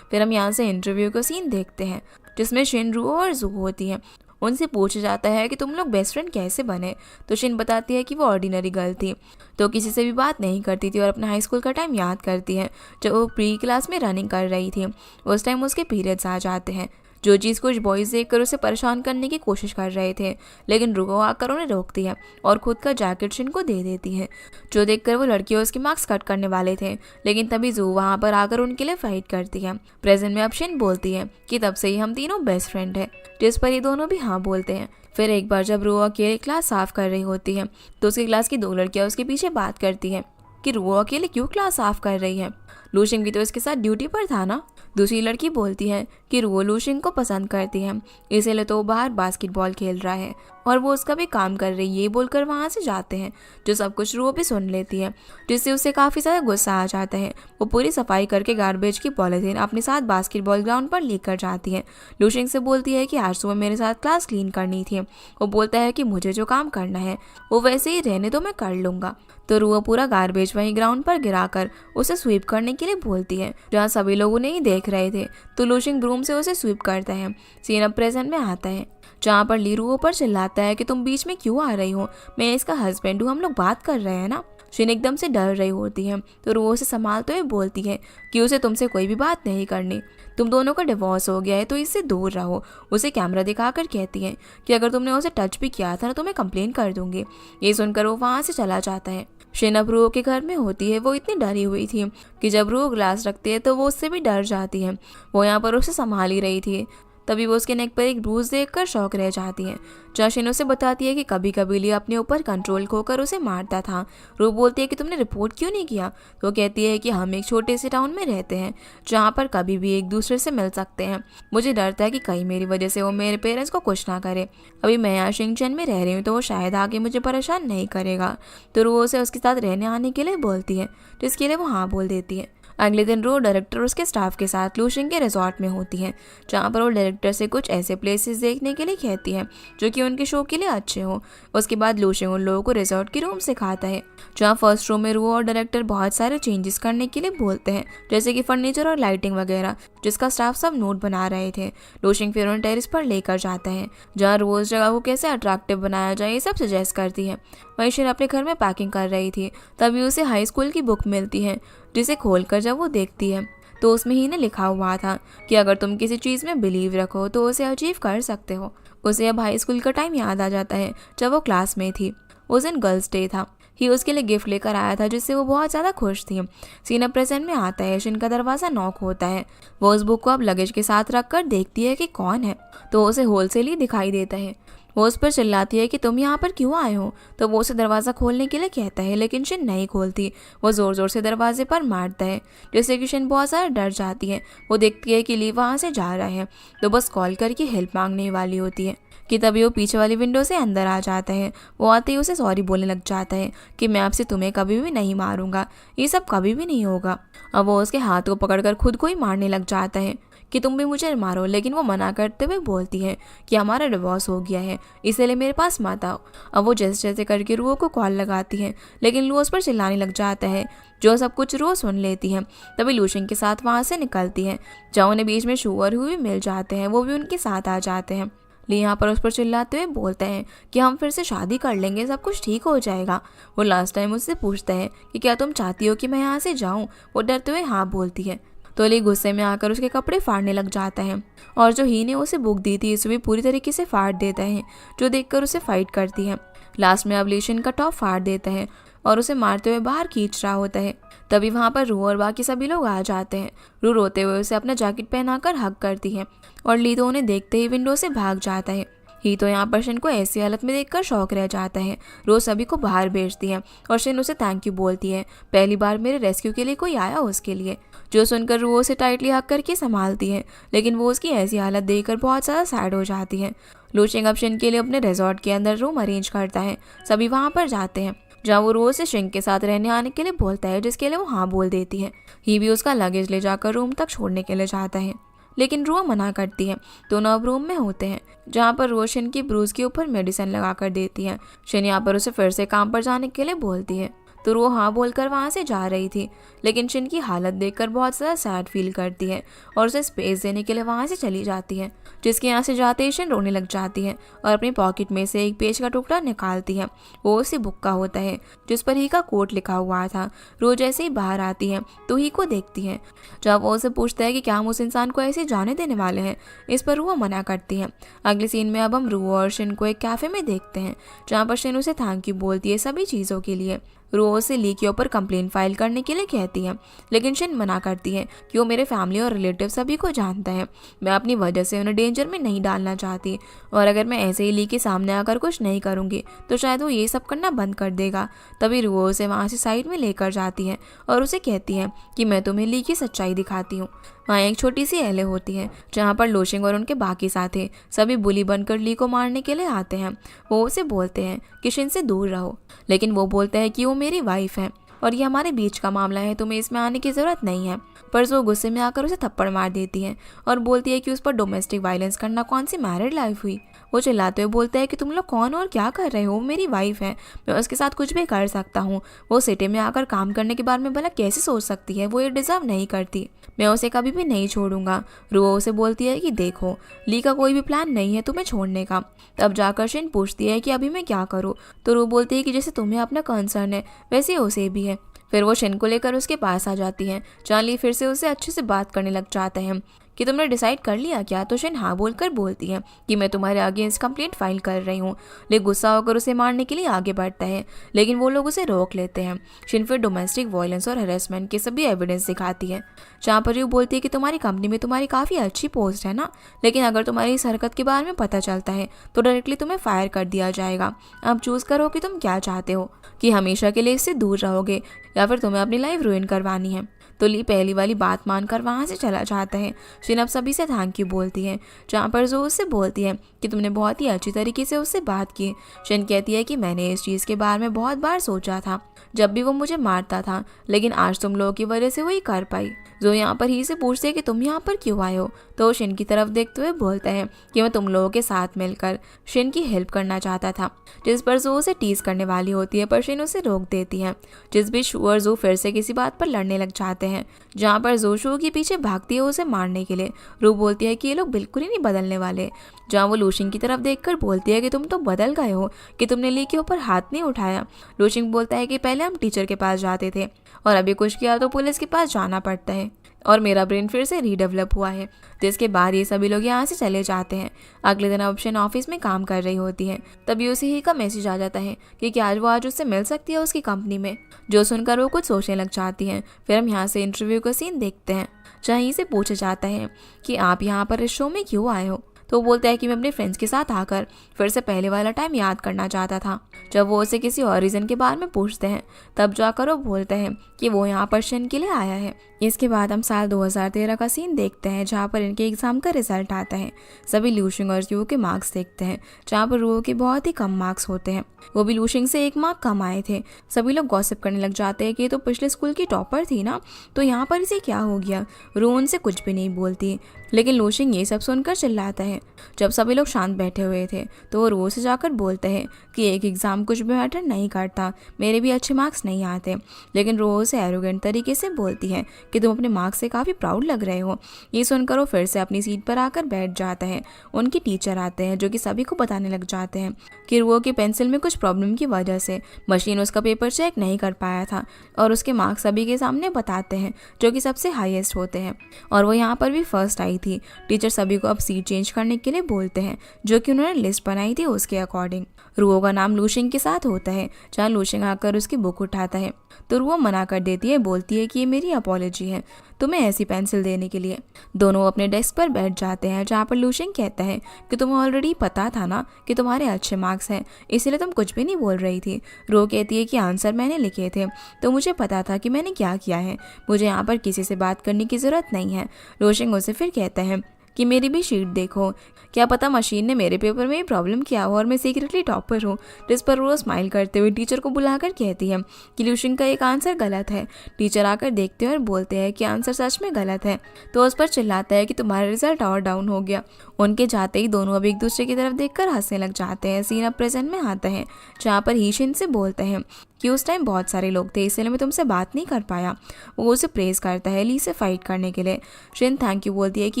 फिर हम यहाँ से इंटरव्यू का सीन देखते हैं, जिसमें शिन, रुओ और जू होती है। उनसे पूछा जाता है कि तुम लोग बेस्ट फ्रेंड कैसे बने, तो शिन बताती है कि वो ऑर्डिनरी गर्ल थी, तो किसी से भी बात नहीं करती थी और अपना हाई स्कूल का टाइम याद करती है जब वो प्री क्लास में रनिंग कर रही थी। उस टाइम उसके पीरियड्स आ जाते हैं। जो चीज़ कुछ बॉयज़ देखकर उसे परेशान करने की कोशिश कर रहे थे, लेकिन रुको आकर उन्हें रोकती है और खुद का जैकेट शिन को दे देती है, जो देखकर वो लड़कियों उसके मार्क्स कट करने वाले थे, लेकिन तभी जू वहाँ पर आकर उनके लिए फाइट करती है। प्रेजेंट में अब शिन बोलती है कि तब से ही हम तीनों बेस्ट फ्रेंड है, जिस पर ये दोनों भी हाँ बोलते हैं। फिर एक बार जब रू अकेले क्लास साफ कर रही होती है तो उसकी क्लास की 2 लड़कियां उसके पीछे बात करती हैं कि रू अकेले क्यों क्लास साफ कर रही है, लूशिंग भी तो इसके साथ ड्यूटी पर था ना। दूसरी लड़की बोलती है कि रुओ लूशिंग को पसंद करती है, इसीलिए तो वो बाहर बास्केटबॉल खेल रहा है और वो उसका भी काम कर रही है, ये बोलकर वहाँ से जाते हैं, जो सब कुछ रुओ भी सुन लेती है, जिससे उसे काफ़ी ज़्यादा गुस्सा आ जाता है। वो पूरी सफाई करके गार्बेज की पॉलीथीन अपने साथ बास्केटबॉल ग्राउंड पर लेकर जाती है। लूशिंग से बोलती है कि आज सुबह मेरे साथ क्लास क्लीन करनी थी। वो बोलता है कि मुझे जो काम करना है वो वैसे ही रहने दो, मैं कर लूँगा। तो रुओ पूरा गार्बेज वहीं ग्राउंड पर गिराकर उसे स्वीप करने के लिए बोलती है, जहाँ सभी लोग उन्हें ही देख रहे थे। तो लूशिंग ब्रूम से उसे स्वीप करता है। सीन अब प्रेजेंट में आता है, जहाँ पर ली रुओ पर चिल्लाता है कि तुम बीच में क्यों आ रही हो, मैं इसका हस्बैंड हूँ, हम लोग बात कर रहे हैं ना। शिन एकदम से डर रही होती है, तो रुओ से संभालते हुए बोलती है कि उसे तुमसे कोई भी बात नहीं करनी, तुम दोनों का डिवोर्स हो गया है तो इससे दूर रहो। उसे कैमरा दिखाकर कहती है कि अगर तुमने उसे टच भी किया था ना तो मैं कंप्लेन कर दूंगी। ये सुनकर वो वहाँ से चला जाता है। शिन अब रुओ के घर में होती है। वो इतनी डरी हुई थी कि जब रुओ ग्लास रखती है तो वो उससे भी डर जाती है। वो यहाँ पर उसे संभाल ही रही थी, तभी वो उसके नेक पर एक ब्रूज देखकर शौक रह जाती है। जशिन उसे बताती है कि कभी कभी ली अपने ऊपर कंट्रोल खोकर उसे मारता था। रू बोलती है कि तुमने रिपोर्ट क्यों नहीं किया, तो कहती है कि हम एक छोटे से टाउन में रहते हैं जहाँ पर कभी भी एक दूसरे से मिल सकते हैं। मुझे डर था कि कहीं मेरी वजह से वो मेरे पेरेंट्स को कुछ ना करे। अभी मैं यहाँ शिंगचन में रह रही हूँ तो वो शायद आगे मुझे परेशान नहीं करेगा। तो रू उसे उसके साथ रहने आने के लिए बोलती है, जिसके लिए वो हाँ बोल देती है। अगले दिन रो डायरेक्टर उसके स्टाफ के साथ लूशिंग के रिजॉर्ट में होती है, जहाँ पर वो डायरेक्टर से कुछ ऐसे प्लेसेस देखने के लिए कहती है जो कि उनके शो के लिए अच्छे हो। उसके बाद लूशिंग उन लोगों को रिजॉर्ट की रूम सिखाता है, जहाँ फर्स्ट रूम में रो और डायरेक्टर बहुत सारे चेंजेस करने के लिए बोलते हैं, जैसे कि फर्नीचर और लाइटिंग वगैरह, जिसका स्टाफ सब नोट बना रहे थे। लूशिंग फिर उन्हें टेरिस पर लेकर जाता है, जहाँ रोज जगह को कैसे अट्रैक्टिव बनाया जाए ये सब सजेस्ट करती है। वहीं शिन अपने घर में पैकिंग कर रही थी, तभी उसे हाई स्कूल की बुक मिलती है, जिसे खोलकर जब वो देखती है तो उसमें ही ने लिखा हुआ था कि अगर तुम किसी चीज़ में बिलीव रखो तो उसे अचीव कर सकते हो। उसे अब हाई स्कूल का टाइम याद आ जाता है जब वो क्लास में थी। उस दिन गर्ल्स डे था। ही उसके लिए गिफ्ट लेकर आया था, जिससे वो बहुत ज़्यादा खुश थी। सीन अब प्रेजेंट में आता है। शिन का दरवाज़ा नॉक होता है। वो उस बुक को अब लगेज के साथ रखकर देखती है कि कौन है, तो उसे होलसेल ही दिखाई देता है। वो उस पर चिल्लाती है कि तुम यहाँ पर क्यों आए हो, तो वो उसे दरवाज़ा खोलने के लिए कहता है, लेकिन शिन नहीं खोलती। वो ज़ोर ज़ोर से दरवाजे पर मारता है, जिससे कि शिन बहुत ज़्यादा डर जाती है। वो देखती है कि ली वहाँ से जा रहा है, तो बस कॉल करके हेल्प मांगने वाली होती है कि तभी वो पीछे वाली विंडो से अंदर आ जाता है। वो आते ही उसे सॉरी बोलने लग जाता है कि मैं आपसे तुम्हें कभी भी नहीं मारूंगा, ये सब कभी भी नहीं होगा। अब वो उसके हाथ को पकड़कर खुद को ही मारने लग जाता है कि तुम भी मुझे मारो, लेकिन वो मना करते हुए बोलती है कि हमारा डिवोर्स हो गया है, इसलिए मेरे पास मत आओ। अब वो जैसे जैसे करके रुओ को कॉल लगाती है, लेकिन लू उस पर चिल्लाने लग जाता है, जो सब कुछ रो सुन लेती है। तभी लूशिंग के साथ वहाँ से निकलती है, जहाँ उन्हें बीच में शू और हुई मिल जाते हैं, वो भी उनके साथ आ जाते हैं। ली यहाँ पर उस पर चिल्लाते हुए बोलते हैं कि हम फिर से शादी कर लेंगे, सब कुछ ठीक हो जाएगा। वो लास्ट टाइम उससे पूछता है कि क्या तुम चाहती हो कि मैं यहाँ से जाऊँ। वो डरते हुए हाँ बोलती है, तो ली गुस्से में आकर उसके कपड़े फाड़ने लग जाता है, और जो ही ने उसे बुक दी थी उसे भी पूरी तरीके से फाड़ देता है, जो देखकर उसे फाइट करती है। लास्ट में अब लीशिन का टॉप फाड़ देता है और उसे मारते हुए बाहर खींच रहा होता है। तभी वहाँ पर रू और बाकी सभी लोग आ जाते हैं। रू रोते हुए उसे अपना जैकेट पहनाकर हग करती है, और ली तो उन्हें देखते ही विंडो से भाग जाता है। ही तो यहाँ पर शिन को ऐसी हालत में देखकर शौक रह जाता है। रोज सभी को बाहर भेजती है और शिन उसे थैंक यू बोलती है, पहली बार मेरे रेस्क्यू के लिए कोई आया उसके लिए। जो सुनकर वो उसे टाइटली हक करके संभालती है, लेकिन वो उसकी ऐसी हालत देखकर बहुत ज़्यादा सैड हो जाती है। लूशिंग अब शिन के लिए अपने रिजॉर्ट के अंदर रूम अरेंज करता है। सभी वहाँ पर जाते हैं, जहाँ वो रोज से शिंग के साथ रहने आने के लिए बोलता है, जिसके लिए वो हाँ बोल देती है। ही भी उसका लगेज ले जाकर रूम तक छोड़ने के लिए जाता है, लेकिन रुआ मना करती है। दोनों अब रूम में होते हैं, जहाँ पर रोज शिन की ब्रूज के ऊपर मेडिसिन लगा कर देती है। शिन यहाँ पर उसे फिर से काम पर जाने के लिए बोलती है, तो वो हाँ बोलकर वहाँ से जा रही थी, लेकिन शिन की हालत देखकर बहुत ज़्यादा सैड फील करती है और उसे स्पेस देने के लिए वहाँ से चली जाती है। जिसके यहाँ से जाते ही शिन रोने लग जाती है और अपनी पॉकेट में से एक पेज का टुकड़ा निकालती है। वो उसी बुक का होता है जिस पर ही का कोट लिखा हुआ था। रोज जैसे ही बाहर आती है तो ही को देखती है। जब वो उसे पूछता है कि क्या हम उस इंसान को ऐसे जाने देने वाले हैं, इस पर वो मना करती है। अगले सीन में अब हम रू और शिन को एक कैफे में देखते हैं जहाँ पर शिन उसे थैंक यू बोलती है सभी चीज़ों के लिए। रो से ली के ऊपर कंप्लेंट फाइल करने के लिए कहती है, लेकिन शिन मना करती है कि वो मेरे फैमिली और रिलेटिव सभी को जानता है। मैं अपनी वजह से उन्हें डेंजर में नहीं डालना चाहती और अगर मैं ऐसे ही ली के सामने आकर कुछ नहीं करूँगी तो शायद वो ये सब करना बंद कर देगा। तभी रो उसे वहाँ से साइड में लेकर जाती है और उसे कहती है कि मैं तुम्हें ली की सच्चाई दिखाती हूँ। वहाँ एक छोटी सी एले होती है जहाँ पर लोशिंग और उनके बाकी साथी सभी बुली बनकर ली को मारने के लिए आते हैं। वो उसे बोलते हैं कि शिन से दूर रहो, लेकिन वो बोलता है कि वो मेरी वाइफ है और ये हमारे बीच का मामला है, तुम्हें इसमें आने की ज़रूरत नहीं है। पर जो गुस्से में आकर उसे थप्पड़ मार देती है और बोलती है कि उस पर डोमेस्टिक वायलेंस करना कौन सी मैरिड लाइफ हुई। वो चिल्लाते हुए बोलता है कि तुम लोग कौन और क्या कर रहे हो, मेरी वाइफ है, मैं उसके साथ कुछ भी कर सकता हूँ। वो सिटी में आकर काम करने के बारे में भला कैसे सोच सकती है, वो ये डिजर्व नहीं करती, मैं उसे कभी भी नहीं छोड़ूंगा। रुओ उसे बोलती है कि देखो ली का कोई भी प्लान नहीं है तुम्हें छोड़ने का। तब जाकर शिन पूछती है कि अभी मैं क्या करूँ, तो रू बोलती है कि जैसे तुम्हें अपना कंसर्न है वैसे उसे भी है। फिर वो शिन को लेकर उसके पास आ जाती है। चार्ली फिर से उसे अच्छे से बात करने लग जाता है कि तुमने डिसाइड कर लिया क्या। तो शिन हाँ बोलकर बोलती है कि मैं तुम्हारे अगेंस्ट कंप्लेंट फाइल कर रही हूँ। ले गुस्सा होकर उसे मारने के लिए आगे बढ़ता है, लेकिन वो लोग उसे रोक लेते हैं। शिन फिर डोमेस्टिक वायलेंस और हरेसमेंट के सभी एविडेंस दिखाती है, जहाँ पर वो बोलती है कि तुम्हारी कंपनी में तुम्हारी काफ़ी अच्छी पोस्ट है ना, लेकिन अगर तुम्हारी इस हरकत के बारे में पता चलता है तो डायरेक्टली तुम्हें फायर कर दिया जाएगा। अब चूज़ करो कि तुम क्या चाहते हो, कि हमेशा के लिए इससे दूर रहोगे या फिर तुम्हें अपनी लाइफ रुइन करवानी है। तो ली पहली वाली बात मानकर वहाँ से चला जाता है। शिन अब सभी से थैंक यू बोलती है, जहाँ पर जो उससे बोलती है कि तुमने बहुत ही अच्छी तरीके से उससे बात की। शिन कहती है कि मैंने इस चीज़ के बारे में बहुत बार सोचा था जब भी वो मुझे मारता था, लेकिन आज तुम लोगों की वजह से वही कर पाई। जो यहाँ पर ही से पूछते है कि तुम यहाँ पर क्यों आए हो, तो शिन की तरफ देखते हुए बोलता है कि मैं तुम लोगों के साथ मिलकर शिन की हेल्प करना चाहता था। जिस पर जो उसे टीज करने वाली होती है, पर शिन उसे रोक देती है। जिस बीच शू और जो फिर से किसी बात पर लड़ने लग जाते हैं, जहाँ पर जो शू के पीछे भागती है उसे मारने के लिए। रू बोलती है कि ये लोग बिल्कुल ही नहीं बदलने वाले, जहाँ वो लूशिंग की तरफ देखकर बोलती है कि तुम तो बदल गए हो कि तुमने ली के ऊपर हाथ नहीं उठाया। लूशिंग बोलता है कि पहले हम टीचर के पास जाते थे और अभी कुछ किया तो पुलिस के पास जाना पड़ता है और मेरा ब्रेन फिर से रीडेवलप हुआ है। जिसके बाद ये सभी लोग यहाँ से चले जाते हैं। अगले दिन ऑप्शन ऑफिस में काम कर रही होती है, तभी उसे ही का मैसेज आ जाता है कि क्या आज वो आज उससे मिल सकती है उसकी कंपनी में। जो सुनकर वो कुछ सोचने लग जाती है। फिर हम यहाँ से इंटरव्यू का सीन देखते हैं, जहाँ ही से पूछा जाता है कि आप यहाँ पर इस शो में क्यों आए हो। तो वो बोलता है कि मैं अपने फ्रेंड्स के साथ आकर फिर से पहले वाला टाइम याद करना चाहता था। जब वो उसे किसी और रीज़न के बारे में पूछते हैं, तब जाकर वो बोलता है कि वो यहाँ पर शिन के लिए आया है। इसके बाद हम साल 2013 का सीन देखते हैं, जहाँ पर इनके एग्जाम का रिजल्ट आता है। सभी लूशिंग और रू के मार्क्स देखते हैं, जहाँ पर रू के बहुत ही कम मार्क्स होते हैं। वो भी लूशिंग से 1 मार्क कम आए थे। सभी लोग गॉसिप करने लग जाते हैं कि ये तो पिछले स्कूल की टॉपर थी ना, तो यहाँ पर इसे क्या हो गया। रू उनसे कुछ भी नहीं बोलती, लेकिन लूशिंग ये सब सुनकर चिल्लाता है। जब सभी लोग शांत बैठे हुए थे तो वो रू से जाकर बोलते हैं कि एक एग्ज़ाम कुछ भी मैटर नहीं करता, मेरे भी अच्छे मार्क्स नहीं आते। लेकिन रू से एरोगेंट तरीके से बोलती है कि तुम अपने मार्क्स से काफ़ी प्राउड लग रहे हो। ये सुनकर वो फिर से अपनी सीट पर आकर बैठ जाता है। उनके टीचर आते हैं, जो कि सभी को बताने लग जाते हैं कि रू की पेंसिल में कुछ प्रॉब्लम की वजह से मशीन उसका पेपर चेक नहीं कर पाया था और उसके मार्क्स सभी के सामने बताते हैं, जो कि सबसे हाईएस्ट होते हैं। और वो यहाँ पर भी फर्स्ट आई थी। टीचर सभी को अब सीट चेंज करने के लिए बोलते हैं, जो कि उन्होंने लिस्ट बनाई थी उसके अकॉर्डिंग। रुओ का नाम लूशिंग के साथ होता है, जहाँ लूशिंग आकर उसकी बुक उठाता है तो रुओ मना कर देती है, बोलती है कि ये मेरी अपॉलॉजी है तुम्हें ऐसी पेंसिल देने के लिए। दोनों अपने डेस्क पर बैठ जाते हैं, जहाँ पर लूशिंग कहता है कि तुम्हें ऑलरेडी पता था ना कि तुम्हारे अच्छे मार्क्स हैं, इसलिए तुम कुछ भी नहीं बोल रही थी। रो कहती है कि आंसर मैंने लिखे थे तो मुझे पता था कि मैंने क्या किया है, मुझे यहाँ पर किसी से बात करने की ज़रूरत नहीं है। लूशिंग उसे फिर कहता है कि मेरी भी शीट देखो, क्या पता मशीन ने मेरे पेपर में ही प्रॉब्लम किया हो और मैं सीक्रेटली टॉपर हूँ। जिस पर वो स्माइल करते हुए टीचर को बुलाकर कहती है कि लूशिंग का एक आंसर गलत है। टीचर आकर देखते हैं और बोलते हैं कि आंसर सच में गलत है। तो उस पर चिल्लाता है कि तुम्हारा रिजल्ट और डाउन हो गया। उनके जाते ही दोनों अब एक दूसरे की तरफ देखकर हंसने लग जाते हैं। सीन अब प्रेजेंट में आता है जहाँ पर ही शिन से बोलते हैं कि उस टाइम बहुत सारे लोग थे इसलिए मैं तुमसे बात नहीं कर पाया। वो उसे प्रेज करता है ली से फाइट करने के लिए। शिन थैंक यू बोलती है कि